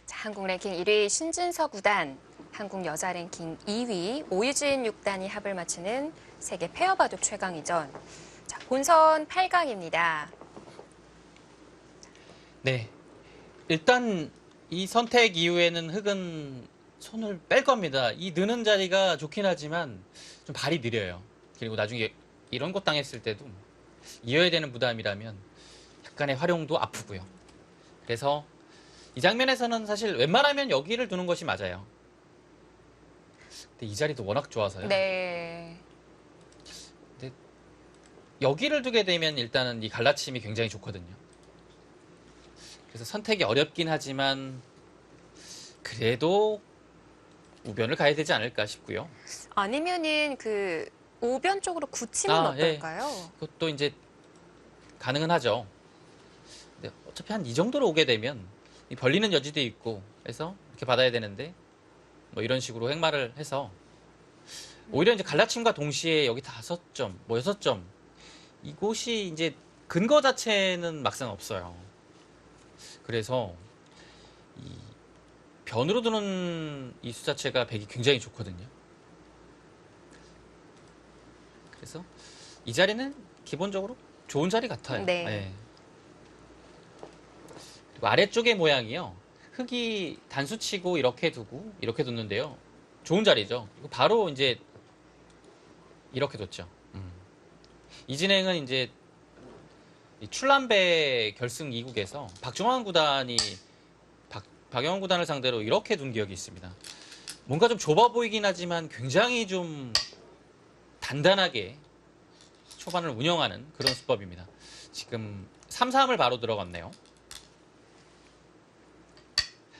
한국 랭킹 1위 신진서 9단, 한국 여자 랭킹 2위 오유진 6단이 합을 맞추는 세계 페어 바둑 최강위전. 자, 본선 8강입니다. 네. 일단 이 선택 이후에는 흑은 손을 뺄 겁니다. 이 느는 자리가 좋긴 하지만 좀 발이 느려요. 그리고 나중에 이런 것 당했을 때도 이어야 되는 부담이라면 약간의 활용도 아프고요. 그래서 이 장면에서는 사실 웬만하면 여기를 두는 것이 맞아요. 근데 이 자리도 워낙 좋아서요. 네. 근데 여기를 두게 되면 일단은 이 갈라침이 굉장히 좋거든요. 그래서 선택이 어렵긴 하지만 그래도 우변을 가야 되지 않을까 싶고요. 아니면은 그 우변 쪽으로 굳히면 어떨까요? 예. 그것도 이제 가능은 하죠. 근데 어차피 한 이 정도로 오게 되면 이 벌리는 여지도 있고 해서 이렇게 받아야 되는데 뭐 이런 식으로 횡마를 해서 오히려 이제 갈라침과 동시에 여기 5점, 뭐 6점 이곳이 이제 근거 자체는 막상 없어요. 그래서 이 변으로 두는 이 수 자체가 백이 굉장히 좋거든요. 그래서 이 자리는 기본적으로 좋은 자리 같아요. 네. 네. 그리고 아래쪽의 모양이요. 흑이 단수치고 이렇게 두고 이렇게 뒀는데요. 좋은 자리죠. 바로 이제 이렇게 뒀죠. 이 진행은 이제 출란배 결승 2국에서 박종환 구단이 박영환 구단을 상대로 이렇게 둔 기억이 있습니다. 뭔가 좀 좁아 보이긴 하지만 굉장히 좀 단단하게 초반을 운영하는 그런 수법입니다. 지금 3-3을 바로 들어갔네요.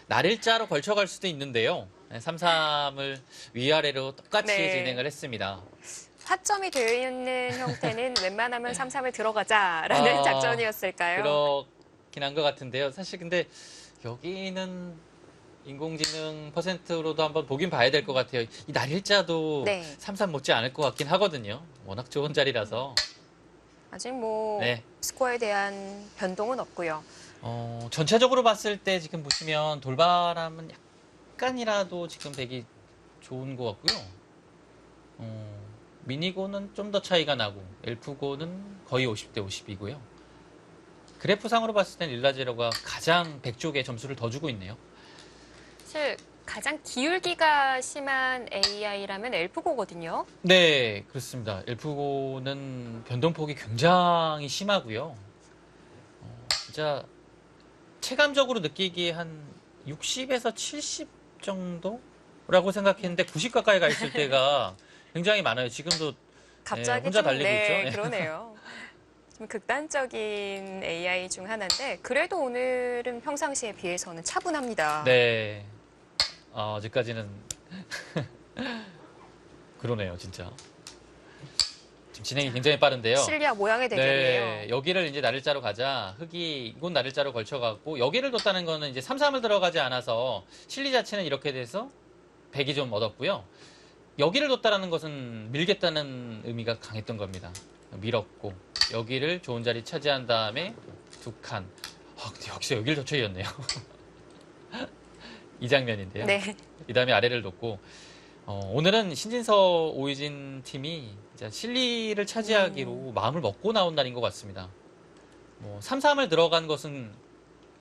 날일자로 걸쳐갈 수도 있는데요. 3-3을 위아래로 똑같이 네. 진행을 했습니다. 화점이 되어 있는 형태는 웬만하면 3-3을 들어가자라는 작전이었을까요? 그렇긴 한 것 같은데요. 사실 근데 여기는 인공지능 퍼센트로도 한번 보긴 봐야 될 것 같아요. 이 날일자도 네. 3-3 못지 않을 것 같긴 하거든요. 워낙 좋은 자리라서. 아직 뭐 네. 스코어에 대한 변동은 없고요. 전체적으로 봤을 때 지금 보시면 돌바람은 약간이라도 지금 백이 좋은 것 같고요. 미니고는 좀 더 차이가 나고 엘프고는 거의 50대 50이고요. 그래프상으로 봤을 땐 일라제로가 가장 백 쪽에 점수를 더 주고 있네요. 사실 가장 기울기가 심한 AI라면 엘프고거든요. 네, 그렇습니다. 엘프고는 변동폭이 굉장히 심하고요. 진짜 체감적으로 느끼기에 한 60에서 70 정도라고 라고 생각했는데 90 가까이 가 있을 때가 굉장히 많아요. 지금도 갑자기 혼자 좀, 달리고 네, 있죠. 그러네요. 좀 극단적인 AI 중 하나인데 그래도 오늘은 평상시에 비해서는 차분합니다. 네. 어제까지는 그러네요, 진짜. 지금 진행이 굉장히 빠른데요. 실리아 모양의 대결이에요. 네, 여기를 이제 나를자로 가자. 흑이 이곳 나를자로 걸쳐갖고 여기를 뒀다는 거는 이제 3-3을 들어가지 않아서 실리 자체는 이렇게 돼서 백이 좀 얻었고요. 여기를 뒀다는 것은 밀겠다는 의미가 강했던 겁니다. 밀었고 여기를 좋은 자리 차지한 다음에 두 칸. 근데 여기서 여기를 젖혀이었네요. 이 장면인데요. 네. 이 다음에 아래를 뒀고 오늘은 신진서 오유진 팀이 이제 실리를 차지하기로 마음을 먹고 나온 날인 것 같습니다. 3-3을 들어간 것은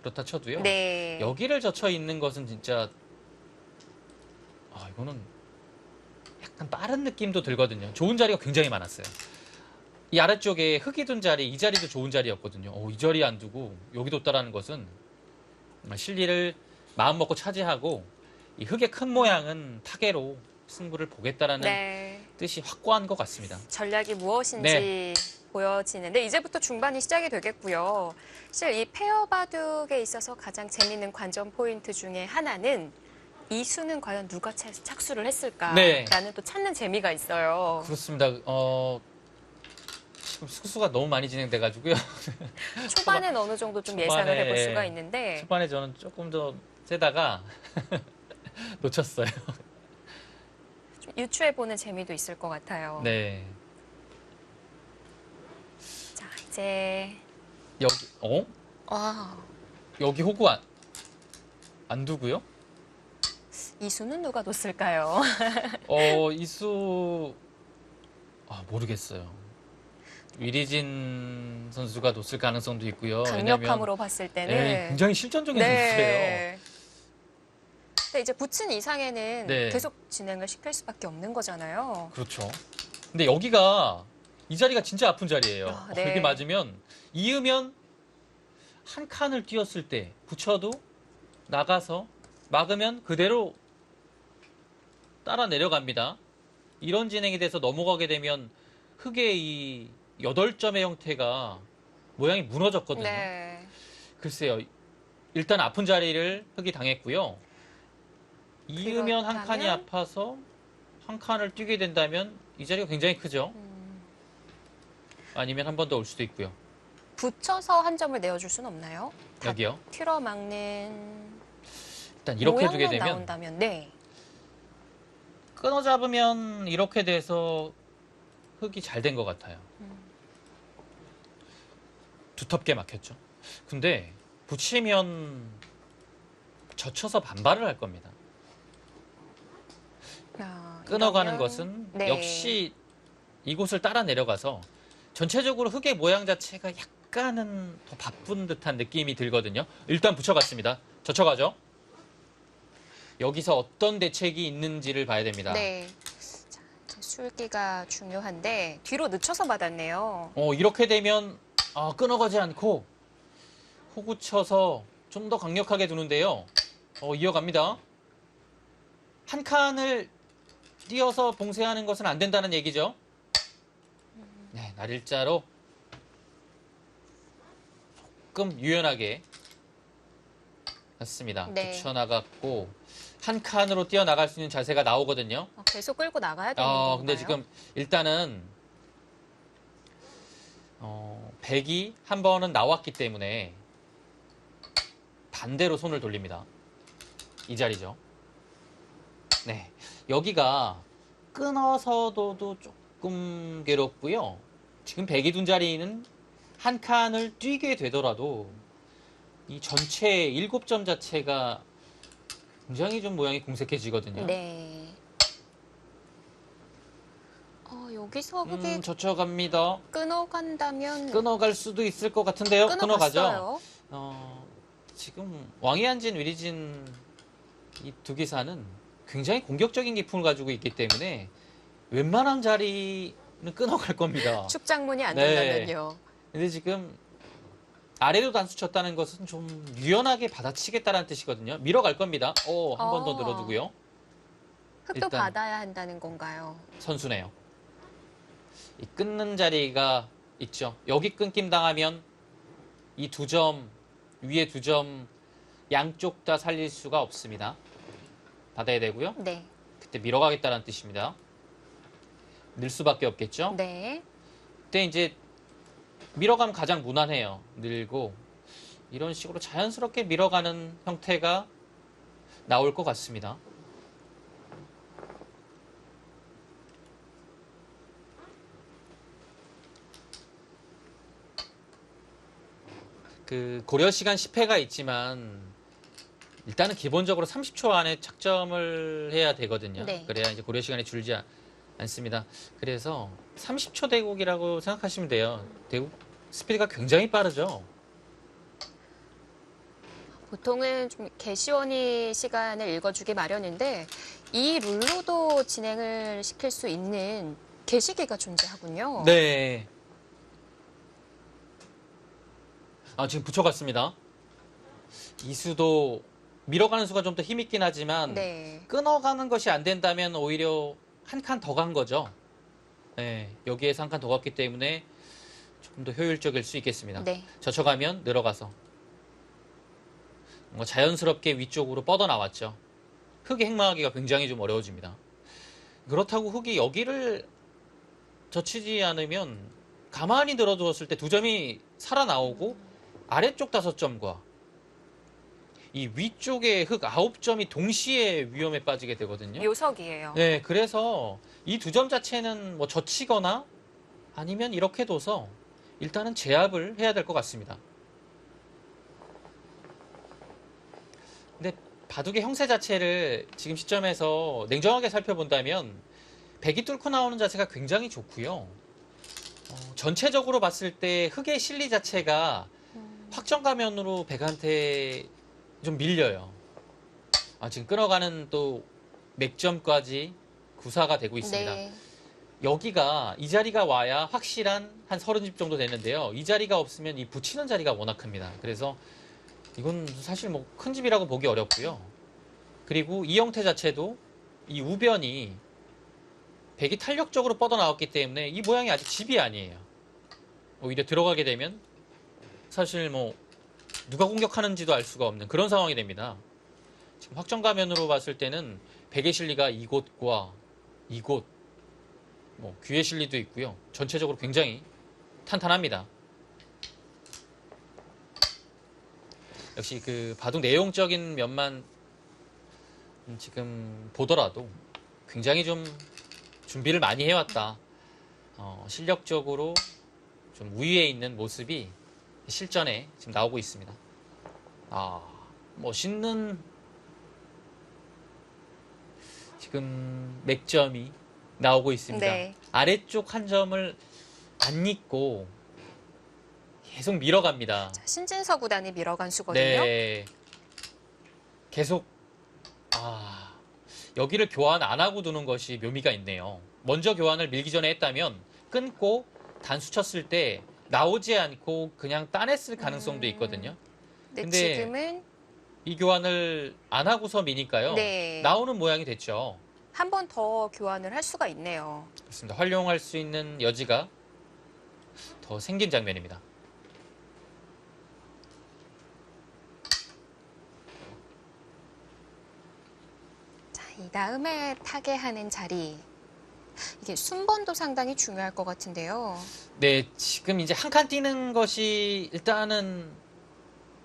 그렇다 쳐도요. 네. 여기를 젖혀 있는 것은 진짜 이거는 약간 빠른 느낌도 들거든요. 좋은 자리가 굉장히 많았어요. 이 아래쪽에 흙이 둔 자리, 이 자리도 좋은 자리였거든요. 이 자리에 안 두고 여기 뒀다라는 것은 실리를 마음 먹고 차지하고 이 흙의 큰 모양은 타계로 승부를 보겠다라는 네. 뜻이 확고한 것 같습니다. 전략이 무엇인지 네. 보여지는데 이제부터 중반이 시작이 되겠고요. 사실 이 페어 바둑에 있어서 가장 재미있는 관전 포인트 중에 하나는 이 수는 과연 누가 착수를 했을까라는 네. 또 찾는 재미가 있어요. 그렇습니다. 지금 수수가 너무 많이 진행돼가지고요. 초반엔 어느 정도 좀 예상을 초반에, 해볼 수가 있는데 초반에 저는 조금 더 세다가 놓쳤어요. 좀 유추해보는 재미도 있을 것 같아요. 네. 자, 이제 여기, 와, 여기 호구 안 두고요? 이 수는 누가 뒀을까요? 이수, 모르겠어요. 위리진 선수가 놓을 가능성도 있고요. 강력함으로 봤을 때는 굉장히 실전적인 선수예요. 네. 근데 이제 붙인 이상에는 네. 계속 진행을 시킬 수밖에 없는 거잖아요. 그렇죠. 근데 여기가 이 자리가 진짜 아픈 자리예요. 네. 여기 맞으면 이으면 한 칸을 뛰었을 때 붙여도 나가서 막으면 그대로 따라 내려갑니다. 이런 진행이 돼서 넘어가게 되면 흙의 이 8점의 형태가 모양이 무너졌거든요. 네. 글쎄요. 일단 아픈 자리를 흙이 당했고요. 이으면 한 칸이 그렇다면? 아파서 한 칸을 뛰게 된다면 이 자리가 굉장히 크죠. 아니면 한 번 더 올 수도 있고요. 붙여서 한 점을 내어줄 수는 없나요? 다 여기요. 틀어막는 일단 이렇게 두게 모양만 되면 나온다면 네. 끊어 잡으면 이렇게 돼서 흙이 잘 된 것 같아요. 두텁게 막혔죠. 근데 붙이면 젖혀서 반발을 할 겁니다. 야, 끊어가는 이러면- 것은 네. 역시 이곳을 따라 내려가서 전체적으로 흙의 모양 자체가 약간은 더 바쁜 듯한 느낌이 들거든요. 일단 붙여갔습니다. 젖혀가죠. 여기서 어떤 대책이 있는지를 봐야 됩니다. 네. 자, 이제 술기가 중요한데 뒤로 늦춰서 받았네요. 이렇게 되면 끊어가지 않고 호구 쳐서 좀 더 강력하게 두는데요. 이어갑니다. 한 칸을 띄어서 봉쇄하는 것은 안 된다는 얘기죠. 네, 날일자로 조금 유연하게 했습니다. 네. 붙여나갔고 한 칸으로 뛰어나갈 수 있는 자세가 나오거든요. 계속 끌고 나가야 되는 건가요? 근데 지금 일단은 백이 한 번은 나왔기 때문에 반대로 손을 돌립니다. 이 자리죠. 네, 여기가 끊어서도 조금 괴롭고요. 지금 백이 둔 자리는 한 칸을 뛰게 되더라도 이 전체 7점 자체가 굉장히 좀 모양이 공색해지거든요. 네. 여기서 흙이 젖혀갑니다. 끊어간다면 끊어갈 수도 있을 것 같은데요. 끊어가죠. 끊어갔어요. 지금 왕이한진, 위리진 이 두 기사는 굉장히 공격적인 기품을 가지고 있기 때문에 웬만한 자리는 끊어갈 겁니다. 축장문이 안 네. 된다면요. 근데 지금 아래로 단수 쳤다는 것은 좀 유연하게 받아치겠다는 뜻이거든요. 밀어갈 겁니다. 한 번 더 늘어두고요. 흙도 일단 받아야 한다는 건가요? 선수네요. 이 끊는 자리가 있죠. 여기 끊김 당하면 이 2점, 위에 2점 양쪽 다 살릴 수가 없습니다. 받아야 되고요. 네. 그때 밀어가겠다는 뜻입니다. 늘 수밖에 없겠죠. 네. 그때 이제 밀어가면 가장 무난해요. 늘고 이런 식으로 자연스럽게 밀어가는 형태가 나올 것 같습니다. 그 고려 시간 10회가 있지만 일단은 기본적으로 30초 안에 착점을 해야 되거든요. 네. 그래야 이제 고려 시간이 줄지 않습니다. 그래서 30초 대국이라고 생각하시면 돼요. 대국 스피드가 굉장히 빠르죠. 보통은 좀 개시원이 시간을 읽어주기 마련인데 이 룰로도 진행을 시킬 수 있는 개시기가 존재하군요. 네. 지금 붙여갔습니다. 이 수도 밀어가는 수가 좀 더 힘있긴 하지만 네. 끊어가는 것이 안 된다면 오히려 한 칸 더 간 거죠. 네, 여기에서 한 칸 더 갔기 때문에 조금 더 효율적일 수 있겠습니다. 네. 젖혀가면 늘어가서 자연스럽게 위쪽으로 뻗어 나왔죠. 흙이 행마하기가 굉장히 좀 어려워집니다. 그렇다고 흙이 여기를 젖히지 않으면 가만히 늘어두었을 때 2점이 살아나오고 아래쪽 5점과 이 위쪽의 흙 9점이 동시에 위험에 빠지게 되거든요. 묘석이에요. 네, 그래서 이 2점 자체는 뭐 젖히거나 아니면 이렇게 둬서 일단은 제압을 해야 될 것 같습니다. 근데 바둑의 형세 자체를 지금 시점에서 냉정하게 살펴본다면 백이 뚫고 나오는 자세가 굉장히 좋고요. 전체적으로 봤을 때 흙의 실리 자체가 확정 가면으로 백한테 좀 밀려요. 지금 끊어가는 또 맥점까지 구사가 되고 있습니다. 네. 여기가 이 자리가 와야 확실한 한 30집 정도 되는데요. 이 자리가 없으면 이 붙이는 자리가 워낙 큽니다. 그래서 이건 사실 뭐 큰 집이라고 보기 어렵고요. 그리고 이 형태 자체도 이 우변이 백이 탄력적으로 뻗어 나왔기 때문에 이 모양이 아직 집이 아니에요. 오히려 들어가게 되면 사실 뭐 누가 공격하는지도 알 수가 없는 그런 상황이 됩니다. 지금 확정 가면으로 봤을 때는 백의 실리가 이곳과 이곳, 뭐 귀의 실리도 있고요. 전체적으로 굉장히 탄탄합니다. 역시 그 바둑 내용적인 면만 지금 보더라도 굉장히 좀 준비를 많이 해왔다. 실력적으로 좀 우위에 있는 모습이 실전에 지금 나오고 있습니다. 멋있는 지금 맥점이 나오고 있습니다. 네. 아래쪽 한 점을 안 잊고 계속 밀어갑니다. 자, 신진서 구단이 밀어간 수거든요. 네. 계속 여기를 교환 안 하고 두는 것이 묘미가 있네요. 먼저 교환을 밀기 전에 했다면 끊고 단수 쳤을 때 나오지 않고 그냥 따냈을 가능성도 있거든요. 근데 근데 지금은 이 교환을 안 하고서 미니까요. 네. 나오는 모양이 됐죠. 한 번 더 교환을 할 수가 있네요. 그렇습니다. 활용할 수 있는 여지가 더 생긴 장면입니다. 자, 이 다음에 타개하는 자리. 이게 순번도 상당히 중요할 것 같은데요. 네, 지금 이제 한 칸 뛰는 것이 일단은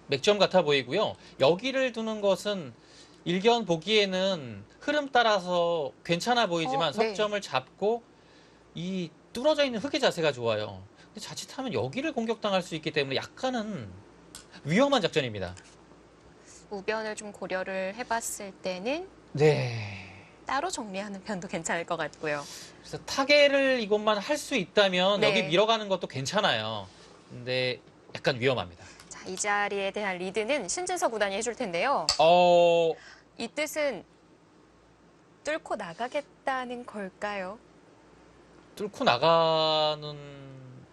맥점 같아 보이고요. 여기를 두는 것은 일견 보기에는 흐름 따라서 괜찮아 보이지만 네. 석점을 잡고 이 뚫어져 있는 흙의 자세가 좋아요. 근데 자칫하면 여기를 공격당할 수 있기 때문에 약간은 위험한 작전입니다. 우변을 좀 고려를 해봤을 때는 네. 따로 정리하는 편도 괜찮을 것 같고요. 그래서 타개를 이것만 할 수 있다면 네. 여기 밀어가는 것도 괜찮아요. 근데 약간 위험합니다. 자, 이 자리에 대한 리드는 신진서 구단이 해줄 텐데요. 이 뜻은 뚫고 나가겠다는 걸까요? 뚫고 나가는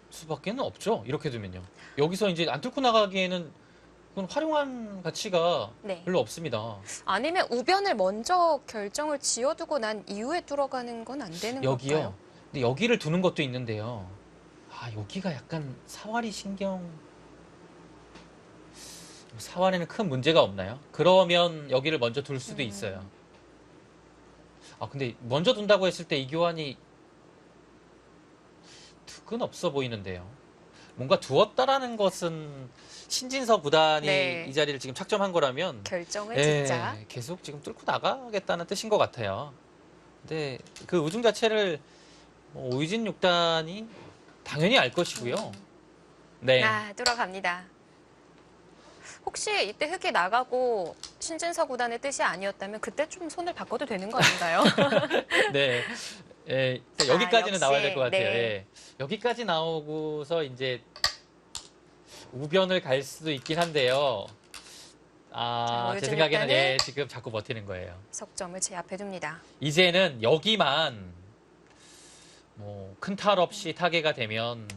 수밖에는 없죠. 이렇게 두면요. 여기서 이제 안 뚫고 나가기에는 그건 활용한 가치가 네. 별로 없습니다. 아니면 우변을 먼저 결정을 지어두고 난 이후에 뚫어가는 건 안 되는 여기요. 걸까요? 근데 여기를 두는 것도 있는데요. 아, 여기가 약간 사활이 신경. 사활에는 큰 문제가 없나요? 그러면 여기를 먼저 둘 수도 있어요. 아, 근데 먼저 둔다고 했을 때 이 교환이 득은 없어 보이는데요. 뭔가 두었다라는 것은 신진서 구단이 네. 이 자리를 지금 착점한 거라면 결정을 예, 짓자. 계속 지금 뚫고 나가겠다는 뜻인 것 같아요. 근데 그 우중 자체를 오유진 6단이 당연히 알 것이고요. 네. 아, 뚫어갑니다. 혹시 이때 흙이 나가고 신진서 구단의 뜻이 아니었다면 그때 좀 손을 바꿔도 되는 거 아닌가요? 네. 예, 여기까지는 역시, 나와야 될 것 같아요. 네. 예. 여기까지 나오고서 이제 우변을 갈 수도 있긴 한데요. 아, 자, 제 오유진 생각에는 일단은 예, 지금 자꾸 버티는 거예요. 석점을 제압해 둡니다. 이제는 여기만 큰 탈 없이 타개가 되면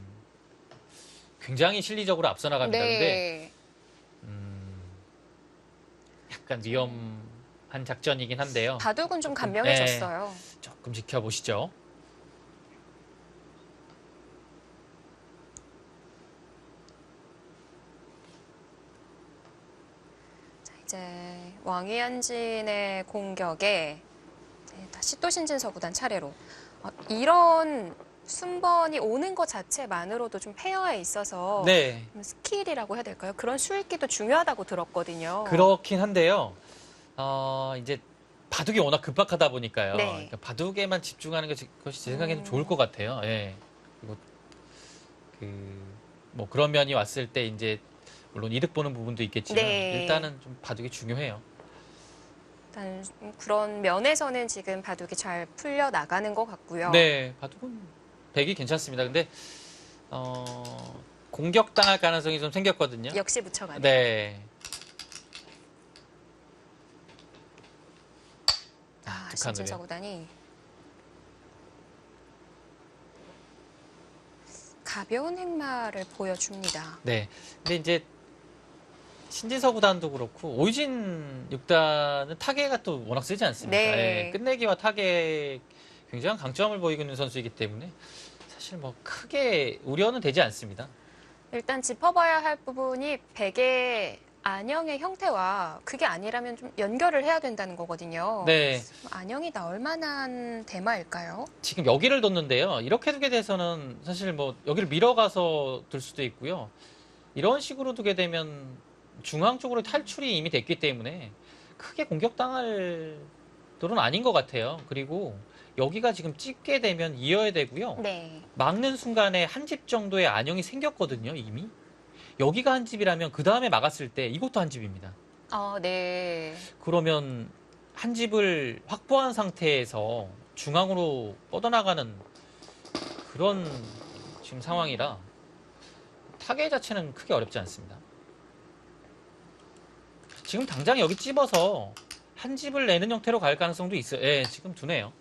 굉장히 실리적으로 앞서 나갑니다. 근데 네. 약간 위험한 작전이긴 한데요. 바둑은 좀 간명해졌어요. 조금 지켜보시죠. 자, 이제 왕위안진의 공격에 이제 다시 또 신진서 구단 차례로 이런 순번이 오는 것 자체만으로도 좀 페어에 있어서 네. 좀 스킬이라고 해야 될까요? 그런 수익기도 중요하다고 들었거든요. 그렇긴 한데요. 이제 바둑이 워낙 급박하다 보니까요. 네. 그러니까 바둑에만 집중하는 것이 제 생각에는 좋을 것 같아요. 예. 그리고 뭐 그런 면이 왔을 때 이제 물론 이득 보는 부분도 있겠지만 네. 일단은 좀 바둑이 중요해요. 일단 그런 면에서는 지금 바둑이 잘 풀려 나가는 것 같고요. 네, 바둑은 백이 괜찮습니다. 근데 공격당할 가능성이 좀 생겼거든요. 역시 묻혀가네요. 네. 아, 득한 신진서 노래. 구단이 가벼운 행마를 보여줍니다. 네. 근데 이제 신진서 구단도 그렇고 오유진 6단은 타겟가 또 워낙 세지 않습니까? 네. 예, 끝내기와 타겟 굉장한 강점을 보이고 있는 선수이기 때문에 사실 뭐 크게 우려는 되지 않습니다. 일단 짚어봐야 할 부분이 백의 안형의 형태와 그게 아니라면 좀 연결을 해야 된다는 거거든요. 네. 안형이 나올 만한 대마일까요? 지금 여기를 뒀는데요. 이렇게 두게 돼서는 사실 뭐 여기를 밀어가서 둘 수도 있고요. 이런 식으로 두게 되면 중앙 쪽으로 탈출이 이미 됐기 때문에 크게 공격당할 돌은 아닌 것 같아요. 그리고 여기가 지금 찍게 되면 이어야 되고요. 네. 막는 순간에 한 집 정도의 안형이 생겼거든요, 이미. 여기가 한 집이라면 그 다음에 막았을 때 이것도 한 집입니다. 네. 그러면 한 집을 확보한 상태에서 중앙으로 뻗어나가는 그런 지금 상황이라 타겟 자체는 크게 어렵지 않습니다. 지금 당장 여기 찝어서 한 집을 내는 형태로 갈 가능성도 있어요. 예, 지금 두네요.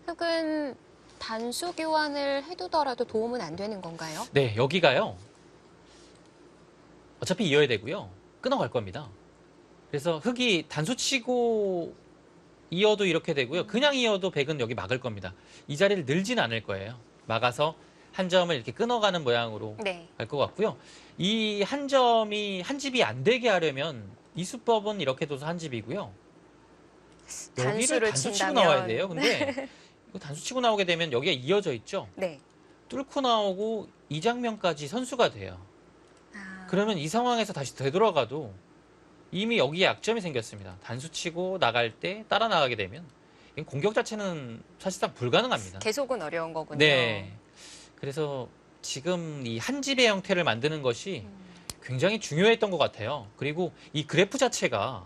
흙은 단수 교환을 해두더라도 도움은 안 되는 건가요? 네, 여기가요. 어차피 이어야 되고요. 끊어갈 겁니다. 그래서 흙이 단수 치고 이어도 이렇게 되고요. 그냥 이어도 백은 여기 막을 겁니다. 이 자리를 늘진 않을 거예요. 막아서 한 점을 이렇게 끊어가는 모양으로 네. 갈 것 같고요. 이 한 점이 한 집이 안 되게 하려면 이 수법은 이렇게 둬서 한 집이고요. 여기를 단수를 단수 치고 친다면. 나와야 돼요. 근데 이거 단수 치고 나오게 되면 여기가 이어져 있죠. 네. 뚫고 나오고 이 장면까지 선수가 돼요. 아, 그러면 이 상황에서 다시 되돌아가도 이미 여기에 약점이 생겼습니다. 단수 치고 나갈 때 따라 나가게 되면 이건 공격 자체는 사실상 불가능합니다. 계속은 어려운 거군요. 네. 그래서 지금 이 한 집의 형태를 만드는 것이 굉장히 중요했던 것 같아요. 그리고 이 그래프 자체가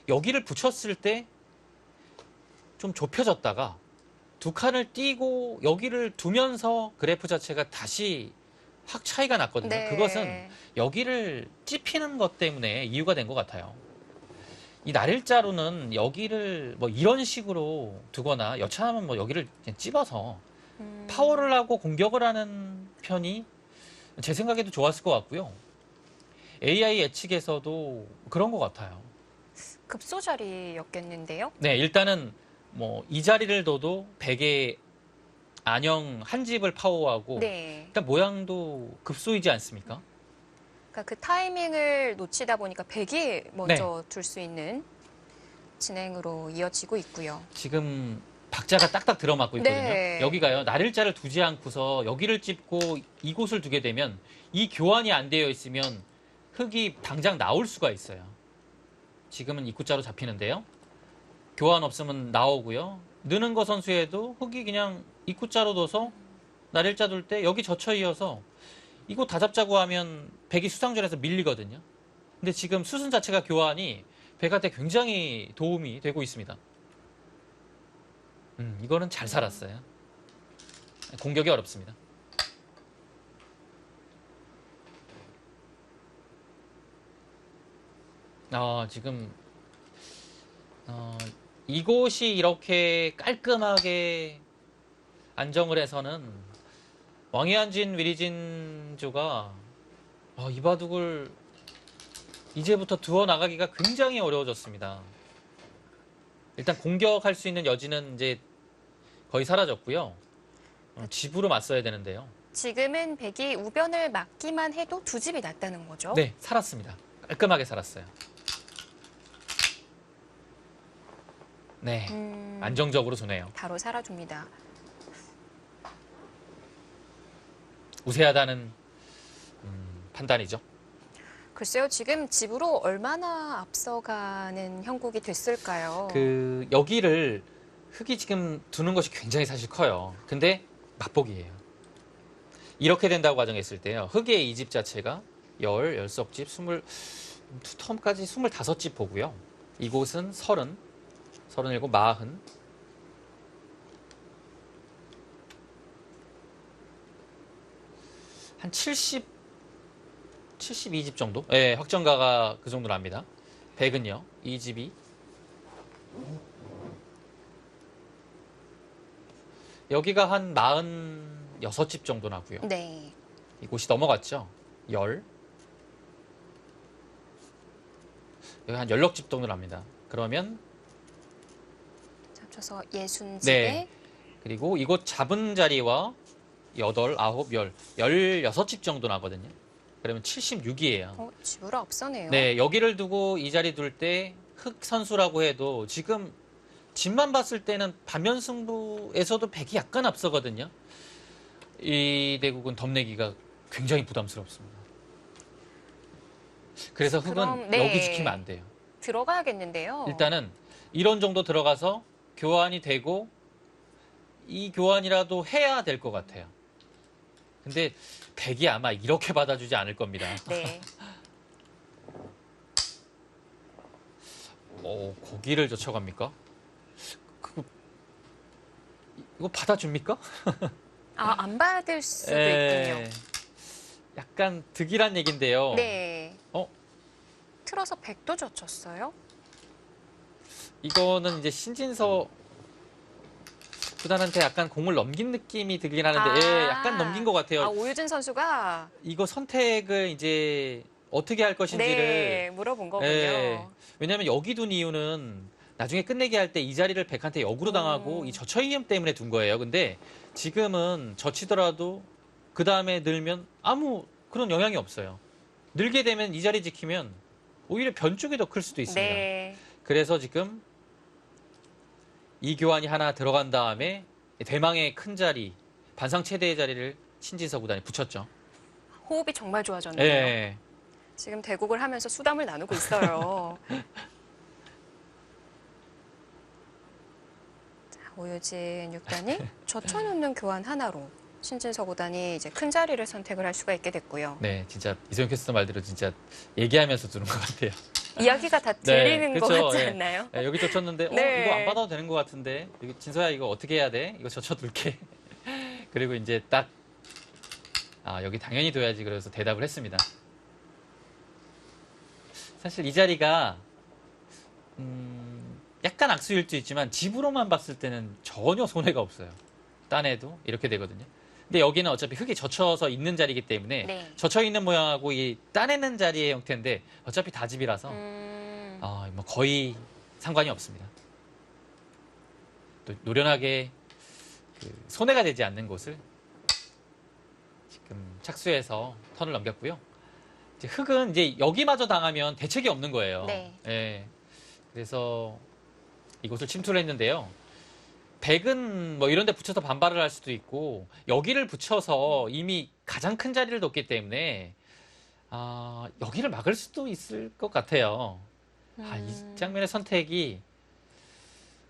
여기를 붙였을 때 좀 좁혀졌다가 두 칸을 띄고 여기를 두면서 그래프 자체가 다시 확 차이가 났거든요. 네. 그것은 여기를 찝히는 것 때문에 이유가 된 것 같아요. 이 날일자로는 여기를 뭐 이런 식으로 두거나 여차하면 뭐 여기를 그냥 찝어서 파워를 하고 공격을 하는 편이 제 생각에도 좋았을 것 같고요. AI 예측에서도 그런 것 같아요. 급소 자리였겠는데요. 네, 일단은 뭐 이 자리를 둬도 베개 안형 한 집을 파워하고 네. 일단 모양도 급소이지 않습니까? 그러니까 그 타이밍을 놓치다 보니까 백이 먼저 둘 수 있는 진행으로 이어지고 있고요. 지금 박자가 딱딱 들어맞고 있거든요. 네. 여기가요. 나를자를 두지 않고서 여기를 찝고 이곳을 두게 되면 이 교환이 안 되어 있으면 흙이 당장 나올 수가 있어요. 지금은 입구자로 잡히는데요. 교환 없으면 나오고요. 느는 거 선수에도 흙이 그냥 입구자로 둬서 나를자 둘 때 여기 젖혀 이어서 이거 다 잡자고 하면 백이 수상전에서 밀리거든요. 근데 지금 수순 자체가 교환이 백한테 굉장히 도움이 되고 있습니다. 이거는 잘 살았어요. 공격이 어렵습니다. 지금 이곳이 이렇게 깔끔하게 안정을 해서는 왕이안진 위리진조가 이 바둑을 이제부터 두어 나가기가 굉장히 어려워졌습니다. 일단 공격할 수 있는 여지는 이제 거의 사라졌고요. 집으로 맞서야 되는데요. 지금은 백이 우변을 막기만 해도 두 집이 났다는 거죠. 네, 살았습니다. 깔끔하게 살았어요. 네, 안정적으로 두네요. 바로 살아줍니다. 우세하다는 판단이죠. 글쎄요, 지금 집으로 얼마나 앞서가는 형국이 됐을까요? 여기를 흙이 지금 두는 것이 굉장히 사실 커요. 근데 맛보기예요. 이렇게 된다고 가정했을 때요. 흙의 이 집 자체가 10석집, 2텀까지 25집 보고요. 이곳은 30, 37, 40. 한 72집 정도? 네, 확정가가 그 정도 납니다. 100은요, 이 집이. 여기가 한 46집 정도 나고요. 네. 이곳이 넘어갔죠. 10. 여기 한 16집 정도 납니다. 그러면 합쳐서 60집에 네. 그리고 이곳 잡은 자리와 8, 9, 10, 16집 정도 나거든요. 그러면 76이에요. 집으로 앞서네요. 네, 여기를 두고 이 자리 둘 때 흑 선수라고 해도 지금 집만 봤을 때는 반면 승부에서도 백이 약간 앞서거든요. 이 대국은 덤내기가 굉장히 부담스럽습니다. 그래서 흑은 그럼, 네. 여기 지키면 안 돼요. 들어가야겠는데요. 일단은 이런 정도 들어가서 교환이 되고 이 교환이라도 해야 될 것 같아요. 근데 백이 아마 이렇게 받아주지 않을 겁니다. 네. 거기를 젖혀갑니까? 이거 받아줍니까? 안 받을 수도 있군요. 약간 득이란 얘긴데요. 네. 어? 틀어서 백도 젖혔어요? 이거는 이제 신진서 구단한테 약간 공을 넘긴 느낌이 들긴 하는데, 약간 넘긴 것 같아요. 오유진 선수가 이거 선택을 이제 어떻게 할 것인지를 물어본 거군요. 왜냐하면 여기 둔 이유는 나중에 끝내기 할 때 이 자리를 백한테 역으로 당하고 이 저처이엠 때문에 둔 거예요. 근데 지금은 젖히더라도 그 다음에 늘면 아무 그런 영향이 없어요. 늘게 되면 이 자리 지키면 오히려 변 쪽이 더 클 수도 있습니다. 네. 그래서 지금 이 교환이 하나 들어간 다음에 대망의 큰 자리, 반상 최대의 자리를 신진서 구단이 붙였죠. 호흡이 정말 좋아졌네요. 네. 지금 대국을 하면서 수담을 나누고 있어요. 자, 오유진 6단이 젖혀놓는 교환 하나로 신진서 구단이 이제 큰 자리를 선택을 할 수가 있게 됐고요. 네, 진짜 이소영 캐스터 말대로 진짜 얘기하면서 두는 것 같아요. 이야기가 다 들리는 것 그쵸, 같지 예. 않나요? 네, 여기 젖혔는데 네. 이거 안 받아도 되는 것 같은데 진서야 이거 어떻게 해야 돼? 이거 젖혀둘게. 그리고 이제 딱 여기 당연히 둬야지 그래서 대답을 했습니다. 사실 이 자리가 약간 악수일 수 있지만 집으로만 봤을 때는 전혀 손해가 없어요. 딴에도 이렇게 되거든요. 근데 여기는 어차피 흙이 젖혀서 있는 자리이기 때문에 네. 젖혀 있는 모양하고 이 따내는 자리의 형태인데 어차피 다집이라서 뭐 거의 상관이 없습니다. 또 노련하게 그 손해가 되지 않는 곳을 지금 착수해서 턴을 넘겼고요. 이제 흙은 이제 여기마저 당하면 대책이 없는 거예요. 네. 예. 그래서 이곳을 침투를 했는데요. 백은 뭐 이런 데 붙여서 반발을 할 수도 있고 여기를 붙여서 이미 가장 큰 자리를 뒀기 때문에 여기를 막을 수도 있을 것 같아요. 이 장면의 선택이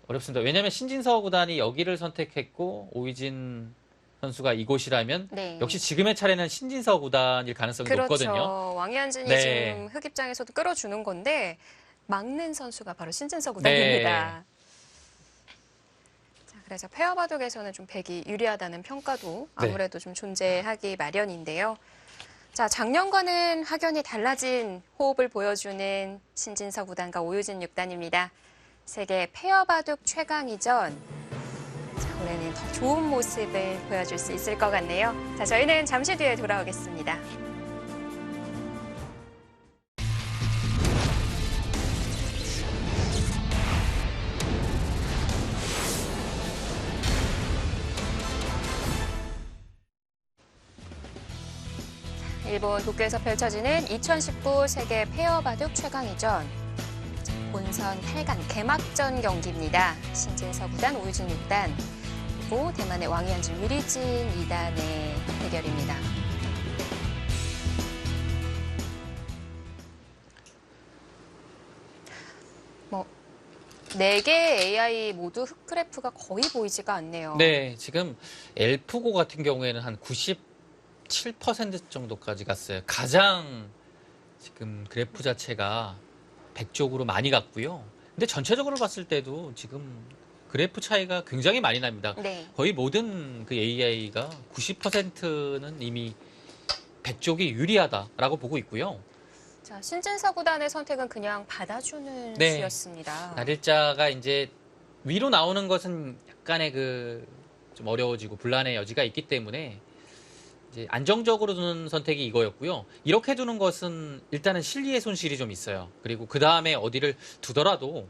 어렵습니다. 왜냐하면 신진서 구단이 여기를 선택했고 오이진 선수가 이곳이라면 네. 역시 지금의 차례는 신진서 구단일 가능성이 그렇죠. 높거든요. 왕희안진이 네. 지금 흑 입장에서도 끌어주는 건데 막는 선수가 바로 신진서 구단입니다. 자, 그래서 페어 바둑에서는 좀 백이 유리하다는 평가도 아무래도 좀 존재하기 마련인데요. 자, 작년과는 확연히 달라진 호흡을 보여주는 신진서 구단과 오유진 6단입니다. 세계 페어 바둑 최강이전. 자, 올해는 더 좋은 모습을 보여줄 수 있을 것 같네요. 자, 저희는 잠시 뒤에 돌아오겠습니다. 일본 도쿄에서 펼쳐지는 2019 세계 페어 바둑 최강이전. 본선 8강 개막전 경기입니다. 신진서 9단, 오유진 6단, 그리고 대만의 왕희안진, 위리진 2단의 대결입니다. 뭐 4개의 AI 모두 흑그래프가 거의 보이지가 않네요. 네, 지금 엘프고 같은 경우에는 한 97% 정도까지 갔어요. 가장 지금 그래프 자체가 100쪽으로 많이 갔고요. 근데 전체적으로 봤을 때도 지금 그래프 차이가 굉장히 많이 납니다. 네. 거의 모든 그 AI가 90%는 이미 100쪽이 유리하다라고 보고 있고요. 자, 신진서 구단의 선택은 그냥 받아주는 네. 수였습니다. 날일자가 이제 위로 나오는 것은 약간의 그 좀 어려워지고 분란의 여지가 있기 때문에 이제 안정적으로 두는 선택이 이거였고요. 이렇게 두는 것은 일단은 실리의 손실이 좀 있어요. 그리고 그 다음에 어디를 두더라도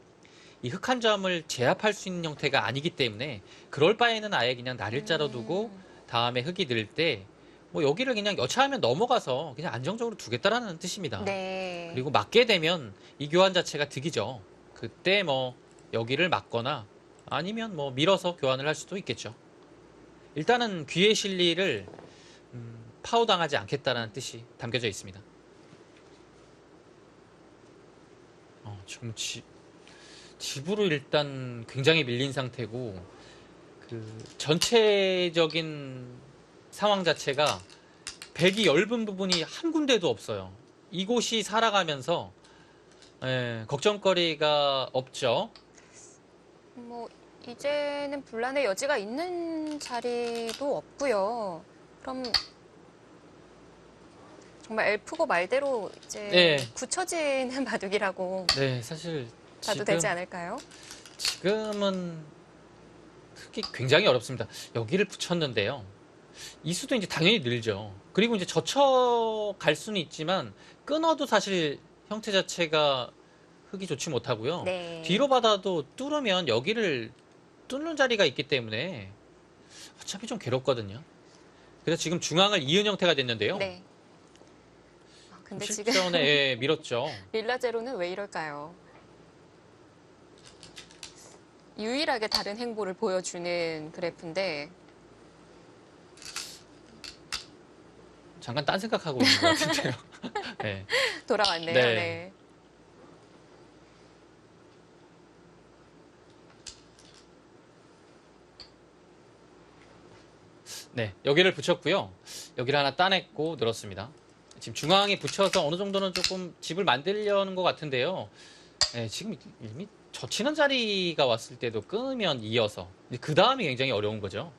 이 흙 한 점을 제압할 수 있는 형태가 아니기 때문에 그럴 바에는 아예 그냥 날일자로 두고 다음에 흙이 늘 때 뭐 여기를 그냥 여차하면 넘어가서 그냥 안정적으로 두겠다라는 뜻입니다. 네. 그리고 맞게 되면 이 교환 자체가 득이죠. 그때 뭐 여기를 막거나 아니면 뭐 밀어서 교환을 할 수도 있겠죠. 일단은 귀의 실리를 파호당하지 않겠다는 뜻이 담겨져 있습니다. 지금 집으로 일단 굉장히 밀린 상태고 그 전체적인 상황 자체가 백이 엷은 부분이 한 군데도 없어요. 이곳이 살아가면서 걱정거리가 없죠. 뭐 이제는 분란의 여지가 있는 자리도 없고요. 그럼 정말 엘프고 말대로 이제 네. 굳혀지는 바둑이라고 네, 사실 봐도 되지 않을까요? 지금은 흙이 굉장히 어렵습니다. 여기를 붙였는데요. 이 수도 이제 당연히 늘죠. 그리고 이제 젖혀 갈 수는 있지만 끊어도 사실 형태 자체가 흙이 좋지 못하고요. 네. 뒤로 받아도 뚫으면 여기를 뚫는 자리가 있기 때문에 어차피 좀 괴롭거든요. 그래서 지금 중앙을 이은 형태가 됐는데요. 네. 근데 지금 실전에 밀었죠. 릴라제로는 왜 이럴까요? 유일하게 다른 행보를 보여주는 그래프인데 잠깐 딴 생각하고 있는 것 같은데요. 네. 돌아왔네요. 네. 네. 네, 여기를 붙였고요. 여기를 하나 따냈고 늘었습니다. 지금 중앙에 붙여서 어느 정도는 조금 집을 만들려는 것 같은데요. 네, 지금 이미 젖히는 자리가 왔을 때도 끊으면 이어서 그 다음이 굉장히 어려운 거죠.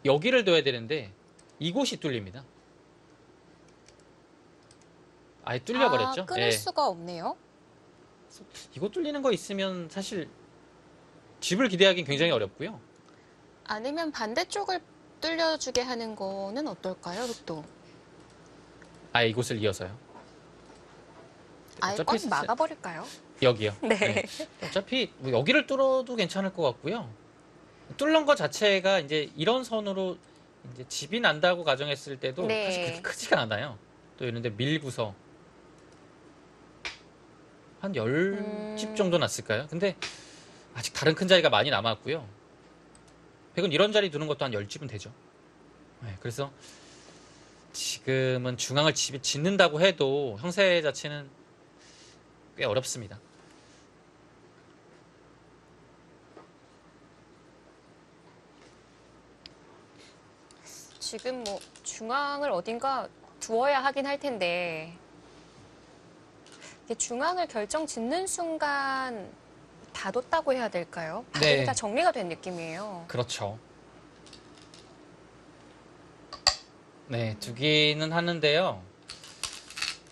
여기를 둬야 되는데 이곳이 뚫립니다. 아예 뚫려버렸죠. 끊을 네. 수가 없네요. 이거 뚫리는 거 있으면 사실 집을 기대하기는 굉장히 어렵고요. 아니면 반대쪽을 못 뚫려주게 하는 거는 어떨까요, 흑도? 아예 이곳을 이어서요. 아예 어차피 꽉 사실- 막아버릴까요? 여기요. 네. 어차피 뭐 여기를 뚫어도 괜찮을 것 같고요. 뚫는 것 자체가 이제 이런 선으로 이제 집이 난다고 가정했을 때도 네. 사실 그렇게 크지가 않아요. 또 이런데 밀부서 한 10집 정도 났을까요? 근데 아직 다른 큰 자리가 많이 남았고요. 백은 이런 자리 두는 것도 한 10집은 되죠. 네, 그래서 지금은 중앙을 짓는다고 해도 형세 자체는 꽤 어렵습니다. 지금 뭐 중앙을 어딘가 두어야 하긴 할 텐데 이게 중앙을 결정 짓는 순간 다 뒀다고 해야 될까요? 다들 네. 다 정리가 된 느낌이에요. 그렇죠. 네, 두기는 하는데요.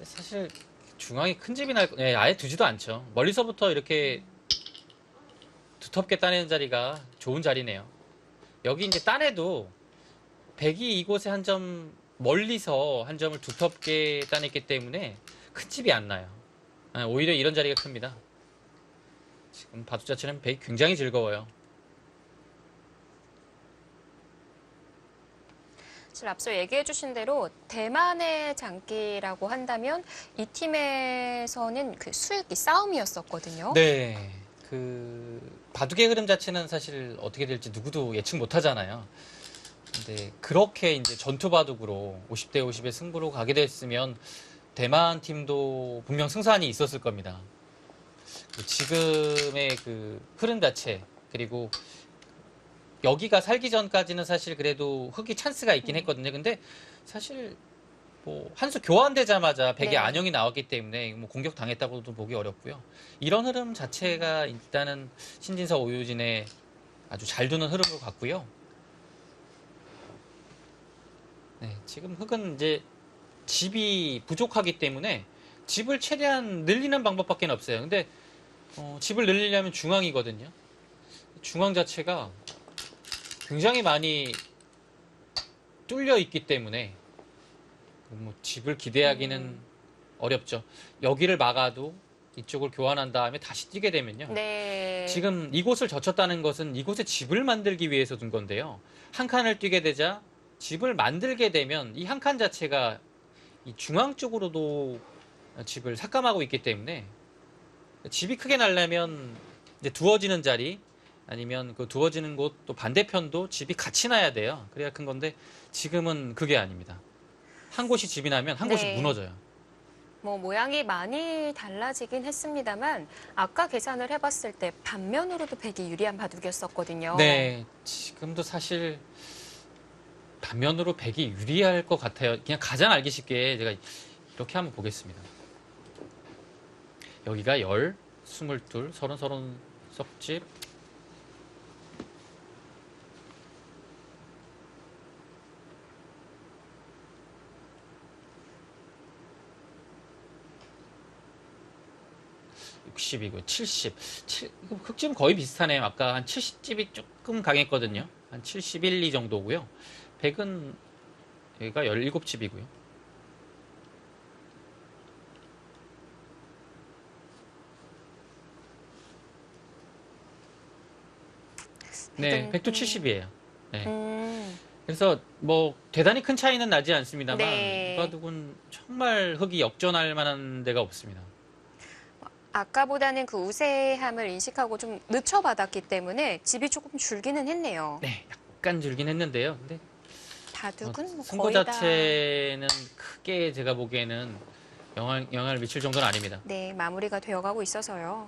사실 중앙이 큰 집이 네, 아예 두지도 않죠. 멀리서부터 이렇게 두텁게 따내는 자리가 좋은 자리네요. 여기 이제 따내도 백이 이곳에 한 점 멀리서 한 점을 두텁게 따냈기 때문에 큰 집이 안 나요. 오히려 이런 자리가 큽니다. 지금 바둑 자체는 백이 굉장히 즐거워요. 사실 앞서 얘기해 주신 대로 대만의 장기라고 한다면 이 팀에서는 그 수익이 싸움이었었거든요. 네. 그 바둑의 흐름 자체는 사실 어떻게 될지 누구도 예측 못 하잖아요. 근데 그렇게 이제 전투 바둑으로 50대 50의 승부로 가게 됐으면 대만 팀도 분명 승산이 있었을 겁니다. 지금의 그 흐름 자체 그리고 여기가 살기 전까지는 사실 그래도 흑이 찬스가 있긴 했거든요. 근데 사실 뭐 한 수 교환되자마자 백의 네. 안영이 나왔기 때문에 뭐 공격 당했다고도 보기 어렵고요. 이런 흐름 자체가 일단은 신진서 오유진의 아주 잘 두는 흐름으로 갔고요. 네, 지금 흑은 이제 집이 부족하기 때문에 집을 최대한 늘리는 방법밖에 없어요. 근데 집을 늘리려면 중앙이거든요. 중앙 자체가 굉장히 많이 뚫려 있기 때문에 뭐 집을 기대하기는 어렵죠. 여기를 막아도 이쪽을 교환한 다음에 다시 뛰게 되면요. 네. 지금 이곳을 젖혔다는 것은 이곳에 집을 만들기 위해서 둔 건데요. 한 칸을 뛰게 되자 집을 만들게 되면 이 한 칸 자체가 이 중앙 쪽으로도 집을 삭감하고 있기 때문에 집이 크게 나려면 이제 두어지는 자리 아니면 그 두어지는 곳 또 반대편도 집이 같이 나야 돼요. 그래야 큰 건데 지금은 그게 아닙니다. 한 곳이 집이 나면 한 곳이 네. 무너져요. 뭐 모양이 많이 달라지긴 했습니다만 아까 계산을 해봤을 때 반면으로도 백이 유리한 바둑이었었거든요. 네, 지금도 사실 반면으로 백이 유리할 것 같아요. 그냥 가장 알기 쉽게 제가 이렇게 한번 보겠습니다. 여기가 10, 22, 30, 30석 60이고 70. 흑집은 거의 비슷하네요. 아까 한 70집이 조금 강했거든요. 한 71, 2 정도고요. 100은 여기가 17집이고요. 네, 100도 70이에요. 네. 그래서 뭐 대단히 큰 차이는 나지 않습니다만 네. 이 바둑은 정말 흑이 역전할 만한 데가 없습니다. 아까보다는 그 우세함을 인식하고 좀 늦춰받았기 때문에 집이 조금 줄기는 했네요. 네, 약간 줄긴 했는데요. 근데 바둑은 뭐 승부 거의 다 자체는 크게 제가 보기에는 영향을 미칠 정도는 아닙니다. 네, 마무리가 되어가고 있어서요.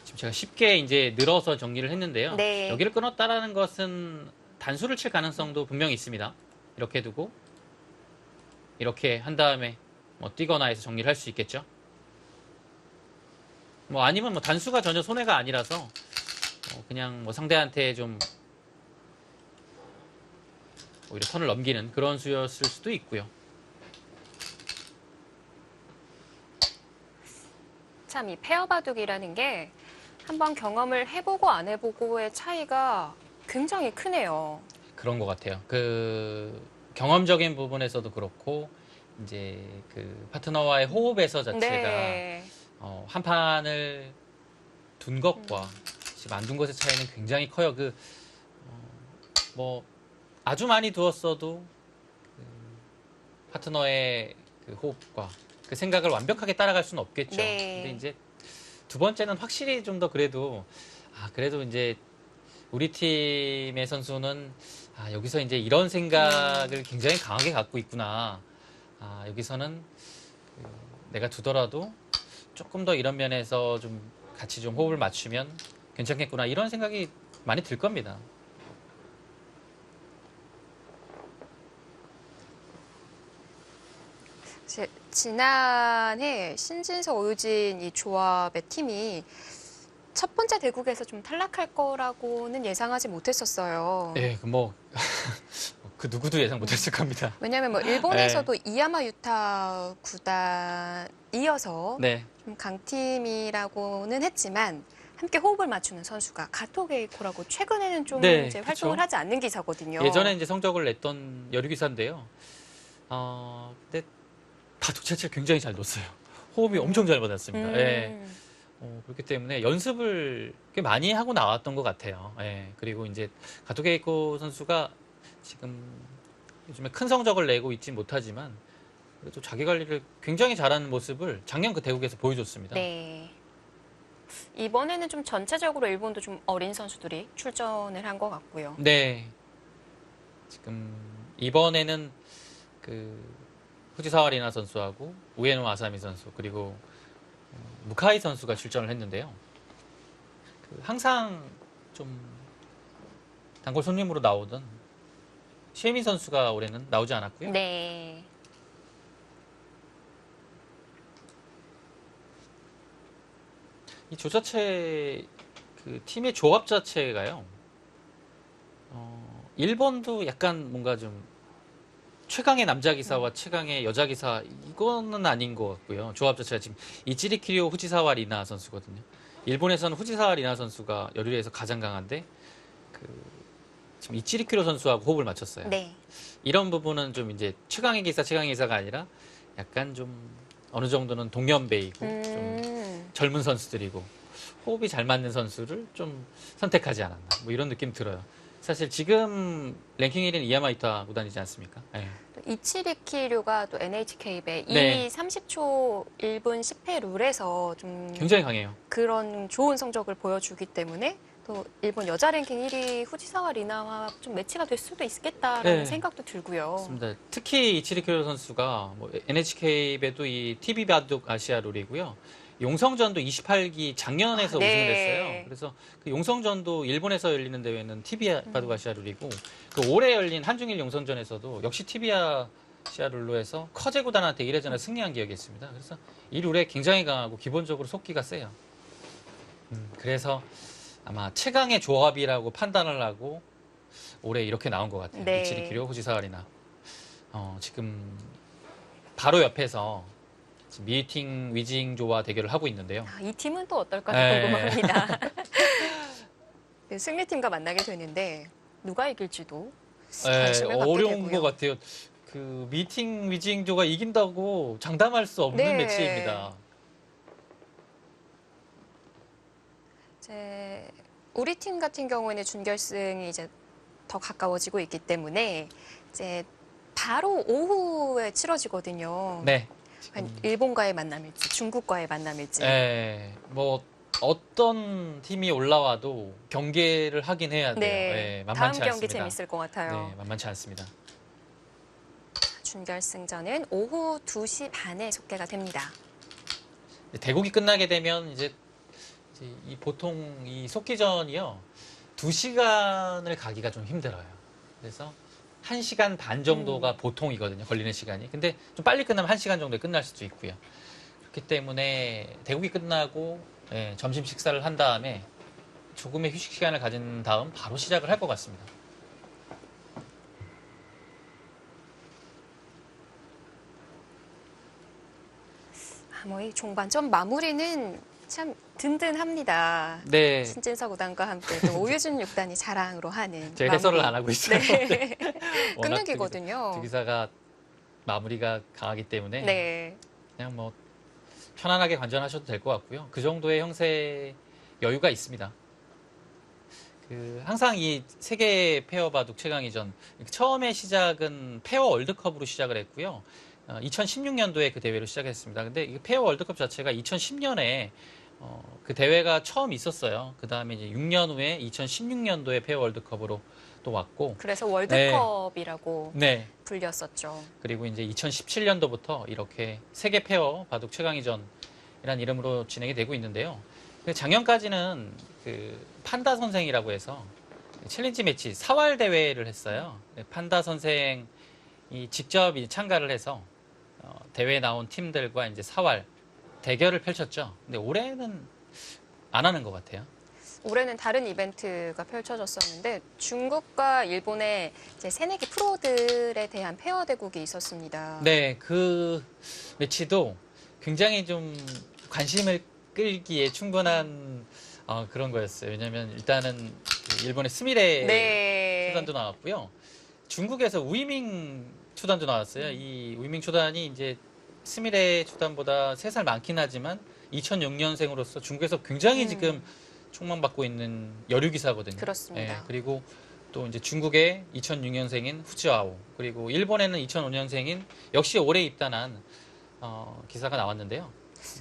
지금 제가 쉽게 이제 늘어서 정리를 했는데요. 네. 여기를 끊었다라는 것은 단수를 칠 가능성도 분명히 있습니다. 이렇게 두고 이렇게 한 다음에 뭐 뛰거나 해서 정리를 할 수 있겠죠. 뭐 아니면 뭐 단수가 전혀 손해가 아니라서 그냥 뭐 상대한테 좀 오히려 턴을 넘기는 그런 수였을 수도 있고요. 참 이 페어 바둑이라는 게 한번 경험을 해보고 안 해보고의 차이가 굉장히 크네요. 그런 것 같아요. 그 경험적인 부분에서도 그렇고 이제 그 파트너와의 호흡에서 자체가 네. 한 판을 둔 것과 지금 안 둔 것의 차이는 굉장히 커요. 뭐 아주 많이 두었어도 그 파트너의 그 호흡과 그 생각을 완벽하게 따라갈 수는 없겠죠. 네. 근데 이제 두 번째는 확실히 좀 더 그래도 그래도 이제 우리 팀의 선수는 여기서 이제 이런 생각을 굉장히 강하게 갖고 있구나. 여기서는 그 내가 두더라도 조금 더 이런 면에서 좀 같이 좀 호흡을 맞추면 괜찮겠구나. 이런 생각이 많이 들 겁니다. 지난해 신진서 오유진 이 조합의 팀이 첫 번째 대국에서 좀 탈락할 거라고는 예상하지 못했었어요. 예, 그 누구도 예상 못했을 겁니다. 왜냐하면 뭐 일본에서도 이야마 유타 구단이어서 네. 좀 강팀이라고는 했지만 함께 호흡을 맞추는 선수가 가토 게이코라고 최근에는 좀 네, 이제 그쵸. 활동을 하지 않는 기사거든요. 예전에 이제 성적을 냈던 여류 기사인데요. 근데 가독 자체를 굉장히 잘 뒀어요. 호흡이 엄청 잘 받았습니다. 예. 그렇기 때문에 연습을 꽤 많이 하고 나왔던 것 같아요. 예. 그리고 이제 가토게이코 선수가 지금 요즘에 큰 성적을 내고 있지 못하지만 그래도 자기 관리를 굉장히 잘하는 모습을 작년 그 대국에서 보여줬습니다. 네. 이번에는 좀 전체적으로 일본도 좀 어린 선수들이 출전을 한 것 같고요. 네. 지금 이번에는 그 후지사와 리나 선수하고 우에노 아사미 선수 그리고 무카이 선수가 출전을 했는데요. 항상 좀 단골 손님으로 나오던 시에미 선수가 올해는 나오지 않았고요. 네. 이 조 자체 그 팀의 조합 자체가요. 일본도 약간 뭔가 좀 최강의 남자 기사와 최강의 여자 기사 이거는 아닌 것 같고요. 조합 자체가 지금 이치리 키리오 후지사와 리나 선수거든요. 일본에서는 후지사와 리나 선수가 여류에서 가장 강한데 지금 이치리 키리오 선수하고 호흡을 맞췄어요. 네. 이런 부분은 좀 이제 최강의 기사가 아니라 약간 좀 어느 정도는 동년배이고 좀 젊은 선수들이고 호흡이 잘 맞는 선수를 좀 선택하지 않았나 뭐 이런 느낌 들어요. 사실 지금 랭킹 1위는 이야마 유타 구단이지 않습니까? 네. 이치리 키류가 또 NHK배 네. 2위 30초 1분 10회 룰에서 좀 굉장히 강해요. 그런 좋은 성적을 보여주기 때문에 또 일본 여자 랭킹 1위 후지사와 리나와 좀 매치가 될 수도 있겠다라는 네. 생각도 들고요. 맞습니다. 특히 이치리 키리오 선수가 뭐 NHK배도 이 TV 바둑 아시아 룰이고요. 용성전도 28기 작년에서 네. 우승을 했어요. 그래서 그 용성전도 일본에서 열리는 대회는 TV 바둑 아시아 룰이고 그 올해 열린 한중일 용성전에서도 역시 TV 아시아 룰로 해서 커제 구단한테 1회전에 승리한 기억이 있습니다. 그래서 이 룰에 굉장히 강하고 기본적으로 속기가 세요. 그래서 아마 최강의 조합이라고 판단을 하고 올해 이렇게 나온 것 같아요. 네. 이치리 키리오 후지사와 리나. 지금 바로 옆에서 지금 미팅 위징조와 대결을 하고 있는데요. 이 팀은 또 어떨까 네. 궁금합니다. 네, 승리팀과 만나게 되는데 누가 이길지도 관심을 갖게 어려운 되고요. 것 같아요. 그 미팅 위징조가 이긴다고 장담할 수 없는 네. 매치입니다. 이제 우리 팀 같은 경우에는 준결승이 이제 더 가까워지고 있기 때문에 이제 바로 오후에 치러지거든요. 네. 일본과의 만남일지 중국과의 만남일지. 뭐 어떤 팀이 올라와도 경계를 하긴 해야 돼요. 네. 다음 만만치 경기 않습니다. 재밌을 것 같아요. 네, 만만치 않습니다. 준결승전은 오후 2시 반에 속개가 됩니다. 대국이 끝나게 되면 이제 보통 이 속기전이요 2시간을 가기가 좀 힘들어요. 그래서 1시간 반 정도가 보통이거든요. 걸리는 시간이. 근데 좀 빨리 끝나면 1시간 정도에 끝날 수도 있고요. 그렇기 때문에 대국이 끝나고 점심 식사를 한 다음에 조금의 휴식 시간을 가진 다음 바로 시작을 할 것 같습니다. 뭐 이 종반전 마무리는 참 든든합니다. 네, 신진서 구단과 함께 또 오유준 6단이 자랑으로 하는 제가 해설을 마무리. 안 하고 있어요. 네. 워낙 끝내기거든요. 두 기사가 마무리가 강하기 때문에 네. 그냥 뭐 편안하게 관전하셔도 될 것 같고요. 그 정도의 형세 여유가 있습니다. 항상 이 세계 페어 바둑 최강위전 처음에 시작은 페어 월드컵으로 시작을 했고요. 2016년도에 그 대회로 시작했습니다. 근데 이 페어 월드컵 자체가 2010년에 그 대회가 처음 있었어요. 그 다음에 이제 6년 후에 2016년도에 페어 월드컵으로 또 왔고. 그래서 월드컵이라고 네. 불렸었죠. 그리고 이제 2017년도부터 이렇게 세계 페어 바둑 최강위전이라는 이름으로 진행이 되고 있는데요. 작년까지는 그 판다 선생이라고 해서 챌린지 매치 4월 대회를 했어요. 판다 선생이 직접 참가를 해서 대회에 나온 팀들과 이제 4월 대결을 펼쳤죠. 근데 올해는 안 하는 것 같아요. 올해는 다른 이벤트가 펼쳐졌었는데 중국과 일본의 이제 새내기 프로들에 대한 페어 대국이 있었습니다. 네, 그 매치도 굉장히 좀 관심을 끌기에 충분한 그런 거였어요. 왜냐하면 일단은 그 일본의 스미레 네. 초단도 나왔고요. 중국에서 우이밍 초단도 나왔어요. 이 우이밍 초단이 이제 스미레 초단보다 3살 많긴 하지만 2006년생으로서 중국에서 굉장히 지금 촉망받고 있는 여류 기사거든요. 그렇습니다. 네, 그리고 또 이제 중국의 2006년생인 후지아오, 그리고 일본에는 2005년생인 역시 올해 입단한 기사가 나왔는데요.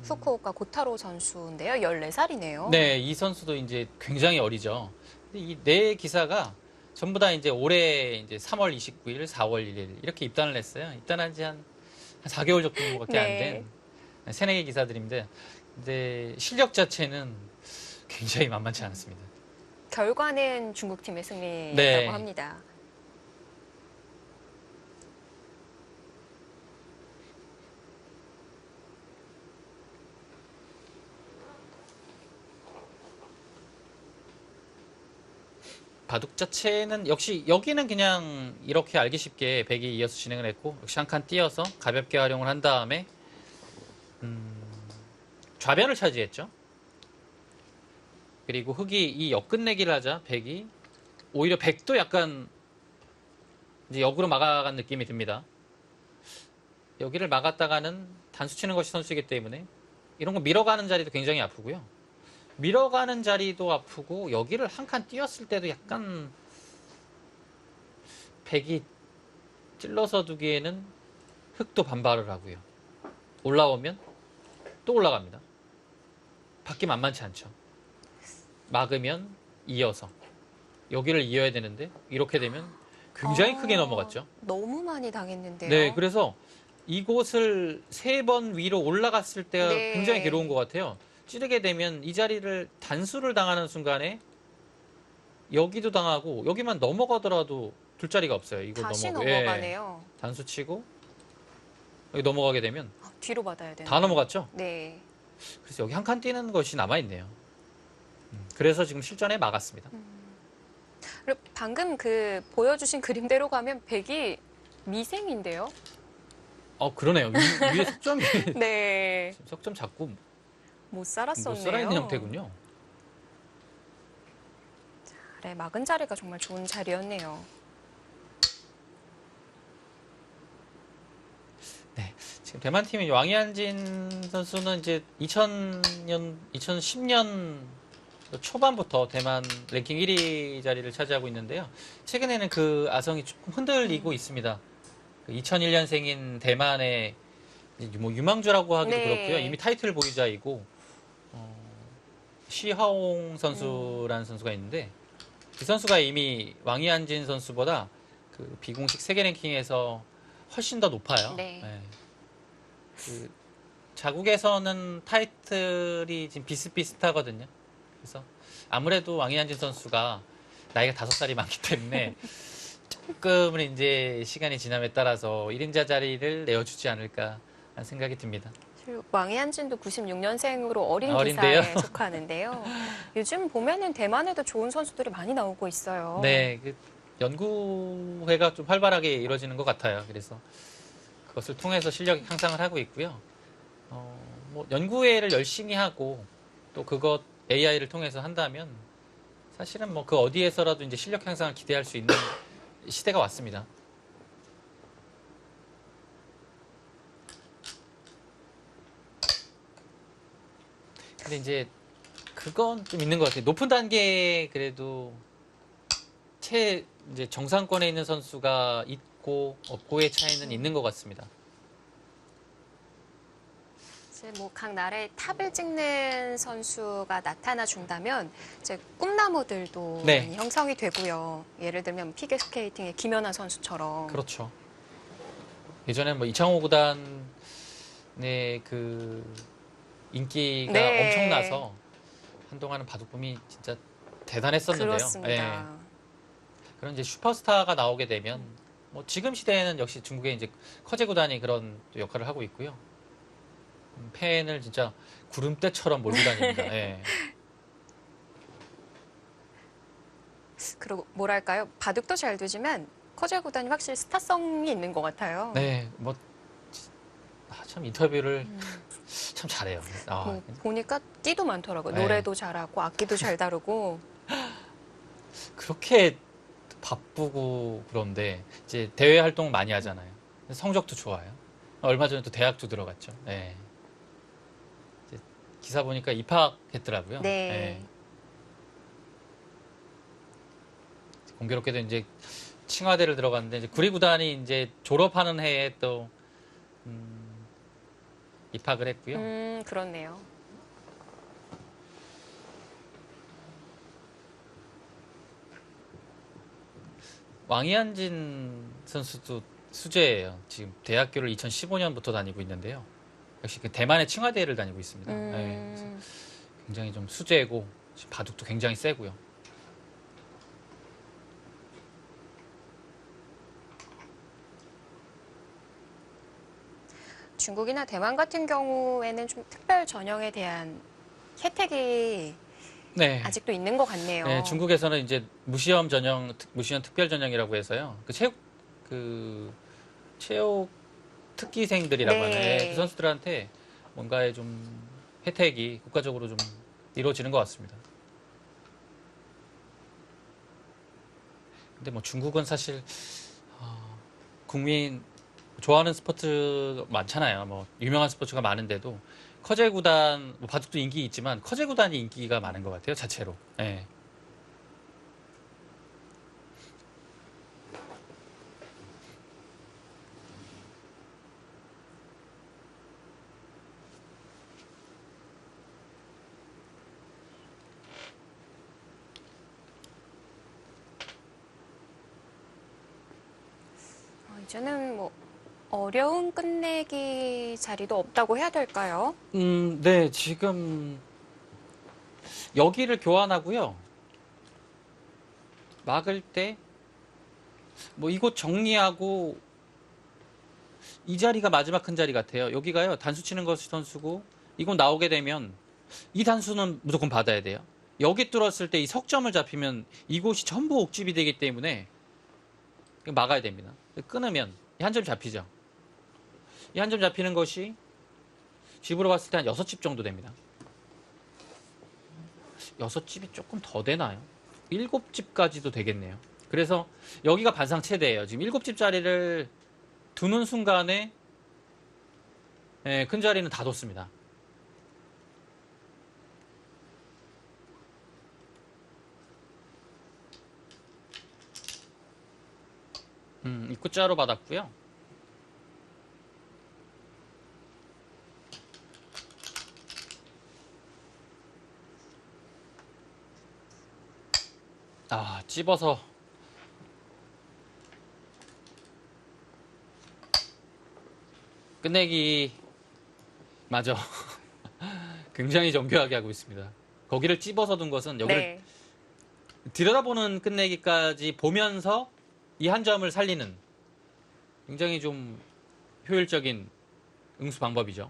후쿠오카 고타로 선수인데요. 14살이네요. 네, 이 선수도 이제 굉장히 어리죠. 근데 이 네 기사가 전부 다 이제 올해 이제 3월 29일, 4월 1일 이렇게 입단을 했어요. 입단한 지 한 4개월 정도밖에 네. 안 된 새내기 기사들인데, 근데 실력 자체는 굉장히 만만치 않습니다. 결과는 중국팀의 승리였다고 네. 합니다. 바둑 자체는 역시 여기는 그냥 이렇게 알기 쉽게 100이 이어서 진행을 했고, 역시 한 칸 띄어서 가볍게 활용을 한 다음에 좌변을 차지했죠. 그리고 흑이 이 역끝내기를 하자 100이 오히려 100도 약간 이제 역으로 막아간 느낌이 듭니다. 여기를 막았다가는 단수 치는 것이 선수이기 때문에 이런 거 밀어가는 자리도 굉장히 아프고요. 밀어가는 자리도 아프고 여기를 한 칸 띄었을 때도 약간 100이 찔러서 두기에는 흑도 반발을 하고요. 올라오면 또 올라갑니다. 받기 만만치 않죠. 막으면 이어서 여기를 이어야 되는데 이렇게 되면 굉장히 크게 넘어갔죠. 너무 많이 당했는데요. 네, 그래서 이곳을 3번 위로 올라갔을 때가 네. 굉장히 괴로운 것 같아요. 찌르게 되면 이 자리를 단수를 당하는 순간에 여기도 당하고 여기만 넘어가더라도 둘 자리가 없어요. 이거 다시 넘어가고. 넘어가네요. 단수 치고 여기 넘어가게 되면 뒤로 받아야 되는. 다 넘어갔죠. 네. 그래서 여기 한 칸 뛰는 것이 남아있네요. 그래서 지금 실전에 막았습니다. 그리고 방금 그 보여주신 그림대로 가면 100이 미생인데요. 그러네요. 위에 석점이 네. 석점 잡고 못 살았었네요. 못 살아있는 형태군요. 네, 막은 자리가 정말 좋은 자리였네요. 지금 대만 팀인 왕이안진 선수는 이제 2010년 초반부터 대만 랭킹 1위 자리를 차지하고 있는데요. 최근에는 그 아성이 조금 흔들리고 있습니다. 2001년생인 대만의 뭐 유망주라고 하기도 네. 그렇고요. 이미 타이틀 보유자이고 시하옹 선수라는 선수가 있는데 이 선수가 이미 왕이안진 선수보다 그 비공식 세계 랭킹에서 훨씬 더 높아요. 네. 그 자국에서는 타이틀이 지금 비슷비슷하거든요. 그래서 아무래도 왕이안진 선수가 나이가 5살이 많기 때문에 조금은 이제 시간이 지남에 따라서 1인자 자리를 내어주지 않을까 하는 생각이 듭니다. 왕이안진도 96년생으로 어린 어린데요. 기사에 속하는데요. 요즘 보면은 대만에도 좋은 선수들이 많이 나오고 있어요. 네, 그 연구회가 좀 활발하게 이루어지는 것 같아요. 그래서 그것을 통해서 실력 향상을 하고 있고요. 뭐 연구회를 열심히 하고 또 그것 AI를 통해서 한다면 사실은 뭐 그 어디에서라도 이제 실력 향상을 기대할 수 있는 시대가 왔습니다. 근데 이제 그건 좀 있는 것 같아요. 높은 단계에 그래도 이제 정상권에 있는 선수가 있고 없고의 차이는 있는 것 같습니다. 이제 뭐 각 나라의 탑을 찍는 선수가 나타나 준다면 이제 꿈나무들도 네. 많이 형성이 되고요. 예를 들면 피겨스케이팅의 김연아 선수처럼. 그렇죠. 예전에 뭐 이창호 구단의 그 인기가 네. 엄청나서 한동안은 바둑붐이 진짜 대단했었는데요. 그렇습니다. 예. 그런 이제 슈퍼스타가 나오게 되면 뭐 지금 시대에는 역시 중국의 이제 커제 구단이 그런 또 역할을 하고 있고요. 팬을 진짜 구름대처럼 몰고 다닙니다. 예. 그리고 뭐랄까요? 바둑도 잘 두지만 커제 구단이 확실히 스타성이 있는 것 같아요. 네, 뭐 참 인터뷰를 참 잘해요. 아, 뭐 보니까 끼도 많더라고요. 네. 노래도 잘하고 악기도 잘 다루고. 그렇게 바쁘고 그런데 이제 대외 활동 많이 하잖아요. 성적도 좋아요. 얼마 전에 또 대학도 들어갔죠. 네. 이제 기사 보니까 입학했더라고요. 네. 공교롭게도 이제 칭화대를 들어갔는데 이제 구리구단이 이제 졸업하는 해에 또 입학을 했고요. 그렇네요. 왕이한진 선수도 수재예요. 지금 대학교를 2015년부터 다니고 있는데요. 역시 그 대만의 칭화대를 다니고 있습니다. 네, 그래서 굉장히 좀 수재고 지금 바둑도 굉장히 세고요. 중국이나 대만 같은 경우에는 좀 특별 전형에 대한 혜택이 네. 아직도 있는 것 같네요. 네, 중국에서는 이제 무시험 전형, 무시험 특별 전형이라고 해서요. 체육 특기생들이라고 네. 하는 그 선수들한테 뭔가의 좀 혜택이 국가적으로 좀 이루어지는 것 같습니다. 근데 뭐 중국은 사실 국민 좋아하는 스포츠 많잖아요. 뭐 유명한 스포츠가 많은데도 커제 구단, 뭐 바둑도 인기 있지만 커제 구단이 인기가 많은 것 같아요. 자체로. 네. 이제는 뭐 어려운 끝내기 자리도 없다고 해야 될까요? 네, 지금 여기를 교환하고요. 막을 때 뭐 이곳 정리하고 이 자리가 마지막 큰 자리 같아요. 여기가요. 단수 치는 것이 선수고 이곳 나오게 되면 이 단수는 무조건 받아야 돼요. 여기 뚫었을 때 이 석점을 잡히면 이곳이 전부 옥집이 되기 때문에 이거 막아야 됩니다. 끊으면 이 한 점 잡히죠. 이 한 점 잡히는 것이 집으로 봤을 때 한 6집 정도 됩니다. 6집이 조금 더 되나요? 7집까지도 되겠네요. 그래서 여기가 반상 최대예요. 지금 7집짜리를 두는 순간에 큰 자리는 다 뒀습니다. 입구자로 받았고요. 찝어서 끝내기 맞아. 굉장히 정교하게 하고 있습니다. 거기를 찝어서 둔 것은 여기를 네. 들여다보는 끝내기까지 보면서 이 한 점을 살리는 굉장히 좀 효율적인 응수 방법이죠.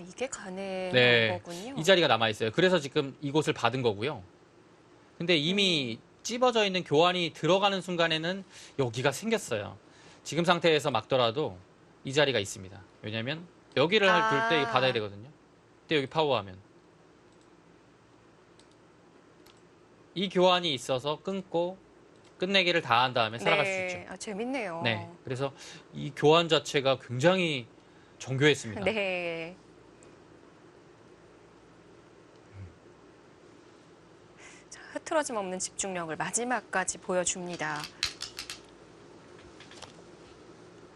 이게 가능한 네. 거군요. 이 자리가 남아있어요. 그래서 지금 이곳을 받은 거고요. 근데 이미 찝어져 있는 교환이 들어가는 순간에는 여기가 생겼어요. 지금 상태에서 막더라도 이 자리가 있습니다. 왜냐면 여기를 둘 때 받아야 되거든요. 근데 여기 파워하면 이 교환이 있어서 끊고 끝내기를 다 한 다음에 살아갈 수 있죠. 아, 재밌네요. 네. 그래서 이 교환 자체가 굉장히 정교했습니다. 네. 자, 흐트러짐 없는 집중력을 마지막까지 보여줍니다.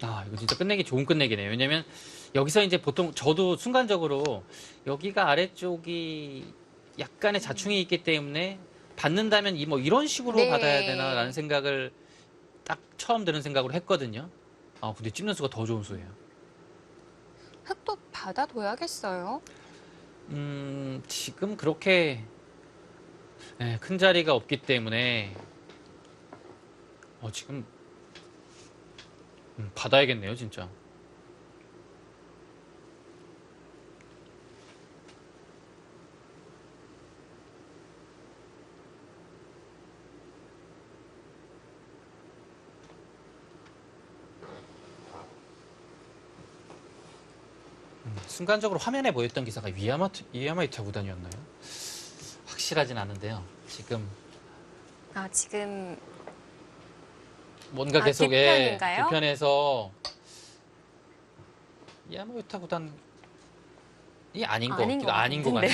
아, 이거 진짜 끝내기 좋은 끝내기네요. 왜냐면 여기서 이제 보통 저도 순간적으로 여기가 아래쪽이 약간의 자충이 있기 때문에 받는다면 뭐 이런 식으로 네. 받아야 되나라는 생각을 딱 처음 드는 생각으로 했거든요. 아, 근데 찝는 수가 더 좋은 수예요. 흙도 받아둬야겠어요. 지금 그렇게 큰 자리가 없기 때문에 지금 받아야겠네요, 진짜. 순간적으로 화면에 보였던 기사가 위야마이타 구단이었나요? 확실하진 않은데요. 지금 아, 지금 뭔가 아, 계속 뒷편인가요? 뒷편에서 위야마이타 구단이 아닌 것 같기도 아닌 것 같네요.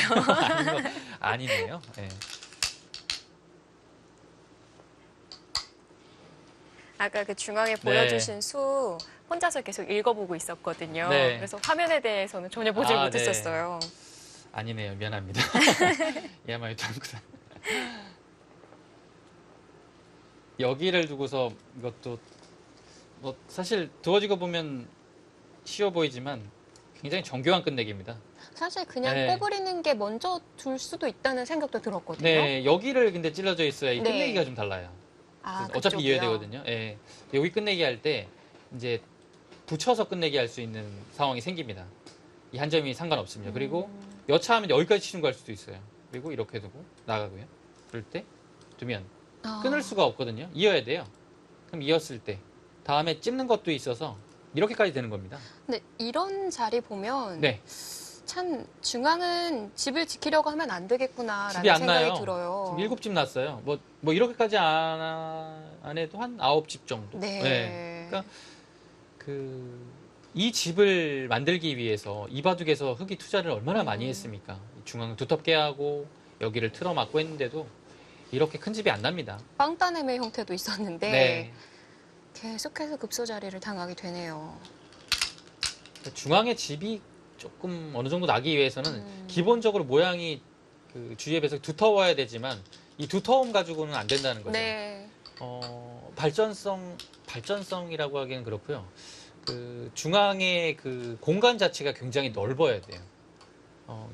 아니네요. 네. 아까 그 중앙에 보여주신 수 혼자서 계속 읽어보고 있었거든요. 네. 그래서 화면에 대해서는 전혀 보질 아, 못했었어요. 아니네요. 미안합니다. 위야마이타 구단. 여기를 두고서 이것도 뭐 사실 두어지고 보면 쉬워 보이지만 굉장히 정교한 끝내기입니다. 사실 그냥 네. 꼬부리는 게 먼저 둘 수도 있다는 생각도 들었거든요. 네, 여기를 근데 찔러져 있어야 이 네. 끝내기가 좀 달라요. 아, 어차피 그쪽이요? 이어야 되거든요. 예. 여기 끝내기 할 때 이제 붙여서 끝내기 할 수 있는 상황이 생깁니다. 이 한 점이 상관없습니다. 그리고 여차하면 여기까지 치는 거 할 수도 있어요. 그리고 이렇게 두고 나가고요. 그럴 때 두면 끊을 수가 없거든요. 이어야 돼요. 그럼 이었을 때 다음에 찝는 것도 있어서 이렇게까지 되는 겁니다. 근데 이런 자리 보면 네. 참 중앙은 집을 지키려고 하면 안 집이 되겠구나라는 안 생각이 나요. 들어요. 지금 7집 났어요. 뭐 이렇게까지 안 해도 한 9집 정도. 네. 그러니까 이 집을 만들기 위해서 이바둑에서 흙이 투자를 얼마나 많이 했습니까? 중앙을 두텁게 하고 여기를 틀어막고 했는데도 이렇게 큰 집이 안 납니다. 빵따nem의 형태도 있었는데 네. 계속해서 급소 자리를 당하게 되네요. 중앙의 집이 조금 어느 정도 나기 위해서는 기본적으로 모양이 그 주위에 비해서 두터워야 되지만 이 두터움 가지고는 안 된다는 거죠. 네. 발전성이라고 하기는 그렇고요. 그 중앙의 그 공간 자체가 굉장히 넓어야 돼요.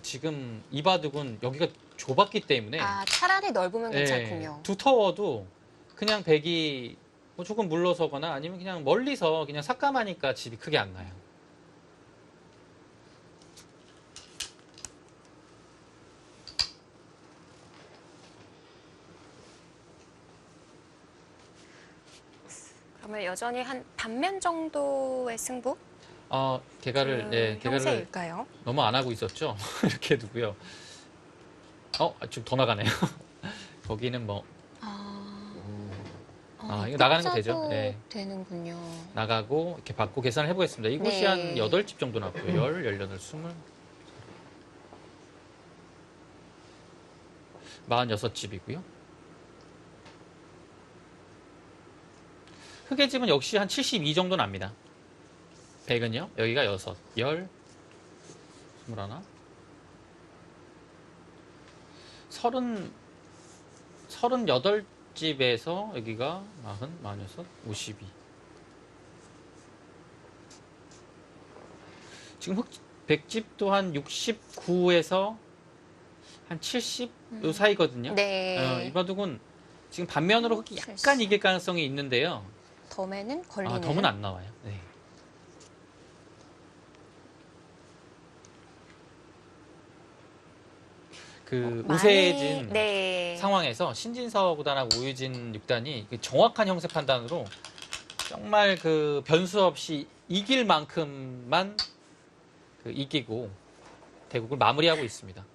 지금 이바둑은 여기가 좁았기 때문에 아, 차라리 넓으면 괜찮군요. 두터워도 그냥 백이 뭐 조금 물러서거나 아니면 그냥 멀리서 그냥 삭감하니까 집이 크게 안 나요. 그러면 여전히 한 반면 정도의 승부? 개가를 형세일까요? 너무 안 하고 있었죠? 이렇게 두고요. 좀 더 나가네요. 거기는 뭐 이거 나가는 거 되죠? 네. 되는군요. 나가고 이렇게 받고 계산을 해보겠습니다. 이곳이 네. 한 8집 정도 나고요. 18, 20. 46집이고요. 흑의 집은 역시 한 72 정도 납니다. 100은요? 여기가 6, 10, 21, 38집에서 여기가 40, 46, 52. 지금 100집도 한 69에서 한 70 요 사이거든요. 네. 이바둑은 지금 반면으로 흑이 약간 70. 이길 가능성이 있는데요. 덤에는 걸리네요. 덤은 안 나와요. 네. 그 우세해진 네. 상황에서 신진서 구단하고 오유진 6단이 그 정확한 형세 판단으로 정말 그 변수 없이 이길 만큼만 그 이기고 대국을 마무리하고 있습니다.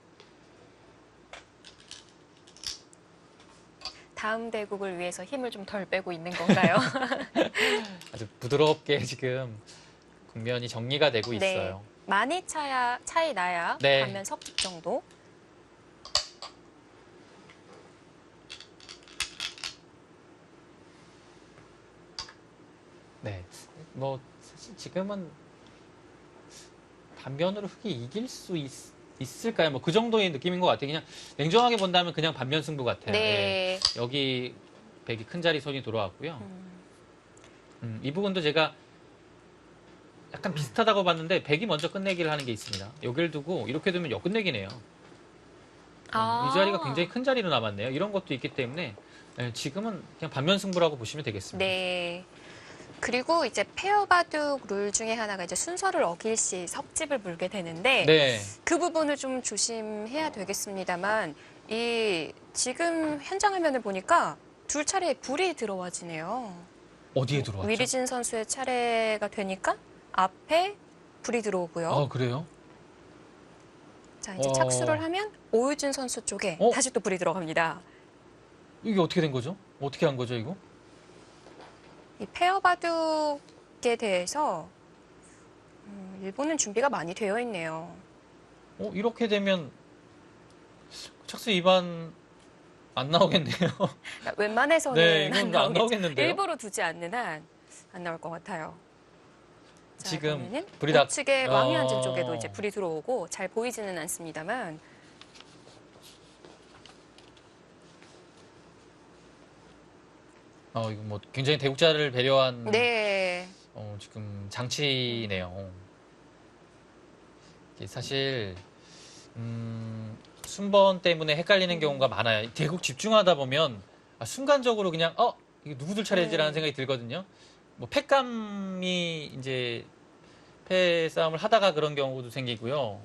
다음 대국을 위해서 힘을 좀 덜 빼고 있는 건가요? 아주 부드럽게 지금 국면이 정리가 되고 네. 있어요. 많이 차이 나야 네. 반면 섭집 정도. 네. 뭐 사실 지금은 반면으로 흑이 이길 수 있을까요? 뭐 그 정도의 느낌인 것 같아요. 그냥 냉정하게 본다면 그냥 반면 승부 같아요. 네. 예. 여기 백이 큰 자리 손이 돌아왔고요. 음. 이 부분도 제가 약간 비슷하다고 봤는데 백이 먼저 끝내기를 하는 게 있습니다. 여기를 두고 이렇게 두면 역끝내기네요. 이 자리가 굉장히 큰 자리로 남았네요. 이런 것도 있기 때문에 지금은 그냥 반면 승부라고 보시면 되겠습니다. 네. 그리고 이제 페어 바둑 룰 중에 하나가 이제 순서를 어길 시 섭집을 물게 되는데 네. 그 부분을 좀 조심해야 되겠습니다만 이 지금 현장 화면을 보니까 둘 차례에 불이 들어와지네요. 어디에 들어왔죠? 위리진 선수의 차례가 되니까 앞에 불이 들어오고요. 아, 그래요? 자, 이제 착수를 하면 오유진 선수 쪽에 다시 또 불이 들어갑니다. 이게 어떻게 된 거죠? 어떻게 한 거죠, 이거? 이 페어 바둑에 대해서 일본은 준비가 많이 되어 있네요. 이렇게 되면 착수 위반 안 나오겠네요. 그러니까 웬만해서는 네, 이건 안 나오겠죠. 나오겠는데요? 일부러 두지 않는 한 안 나올 것 같아요. 자, 지금 그러면은 불이 다- 우측에 왕이 앉은 쪽에도 이제 불이 들어오고 잘 보이지는 않습니다만 이거 뭐 굉장히 대국자를 배려한 네. 지금 장치네요. 이게 사실 순번 때문에 헷갈리는 경우가 많아요. 대국 집중하다 보면 순간적으로 그냥 이게 누구들 차례지라는 생각이 들거든요. 뭐 패감이 이제 패 싸움을 하다가 그런 경우도 생기고요.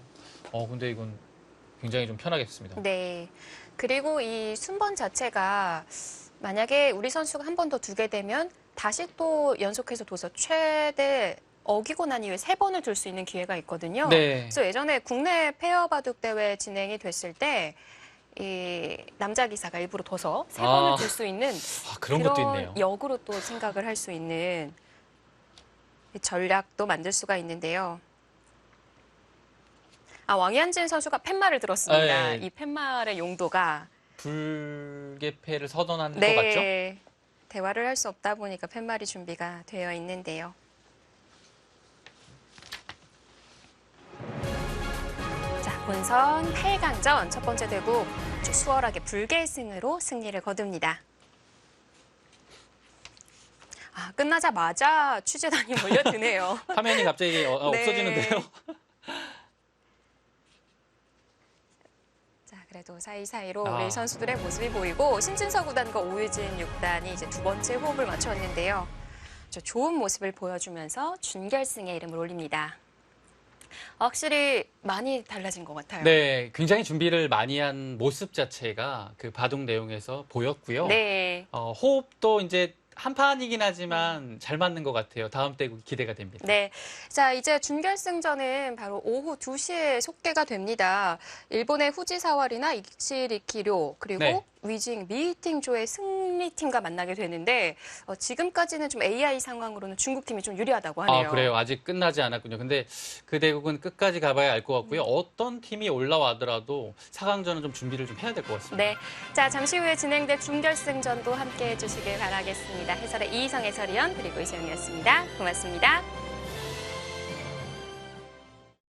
근데 이건 굉장히 좀 편하겠습니다. 네. 그리고 이 순번 자체가 만약에 우리 선수가 한 번 더 두게 되면 다시 또 연속해서 둬서 최대 어기고 난 이후에 3번을 둘 수 있는 기회가 있거든요. 네. 그래서 예전에 국내 페어 바둑 대회 진행이 됐을 때 이 남자 기사가 일부러 둬서 3번을 둘 수 있는 그런 것도 있네요. 역으로 또 생각을 할 수 있는 전략도 만들 수가 있는데요. 왕현진 선수가 팻말을 들었습니다. 네. 이 팻말의 용도가 불개패를 선언한 것 같죠? 네. 대화를 할 수 없다 보니까 팻말이 준비가 되어 있는데요. 자, 본선 8강전 첫 번째 대국 아주 수월하게 불계승으로 승리를 거둡니다. 끝나자마자 취재단이 몰려드네요. 화면이 갑자기 없어지는데요. 자, 그래도 사이사이로 우리 선수들의 모습이 보이고 신진서 구단과 오유진 6단이 이제 두 번째 호흡을 맞췄는데요. 좋은 모습을 보여주면서 준결승에 이름을 올립니다. 확실히 많이 달라진 것 같아요. 네, 굉장히 준비를 많이 한 모습 자체가 그 바둑 내용에서 보였고요. 네. 호흡도 이제 한 판이긴 하지만 잘 맞는 것 같아요. 다음 때 기대가 됩니다. 네. 자, 이제 준결승전은 바로 오후 2시에 속개가 됩니다. 일본의 후지사와리나 이치리키료 그리고 네. 위징 미팅조의 승리팀과 만나게 되는데 지금까지는 좀 AI 상황으로는 중국팀이 좀 유리하다고 하네요. 그래요. 아직 끝나지 않았군요. 근데 그 대국은 끝까지 가봐야 알 것 같고요. 어떤 팀이 올라와더라도 4강전은 좀 준비를 좀 해야 될 것 같습니다. 네. 자, 잠시 후에 진행될 준결승전도 함께해 주시길 바라겠습니다. 해설의 이희성 해설위원 그리고 이소영이었습니다. 고맙습니다.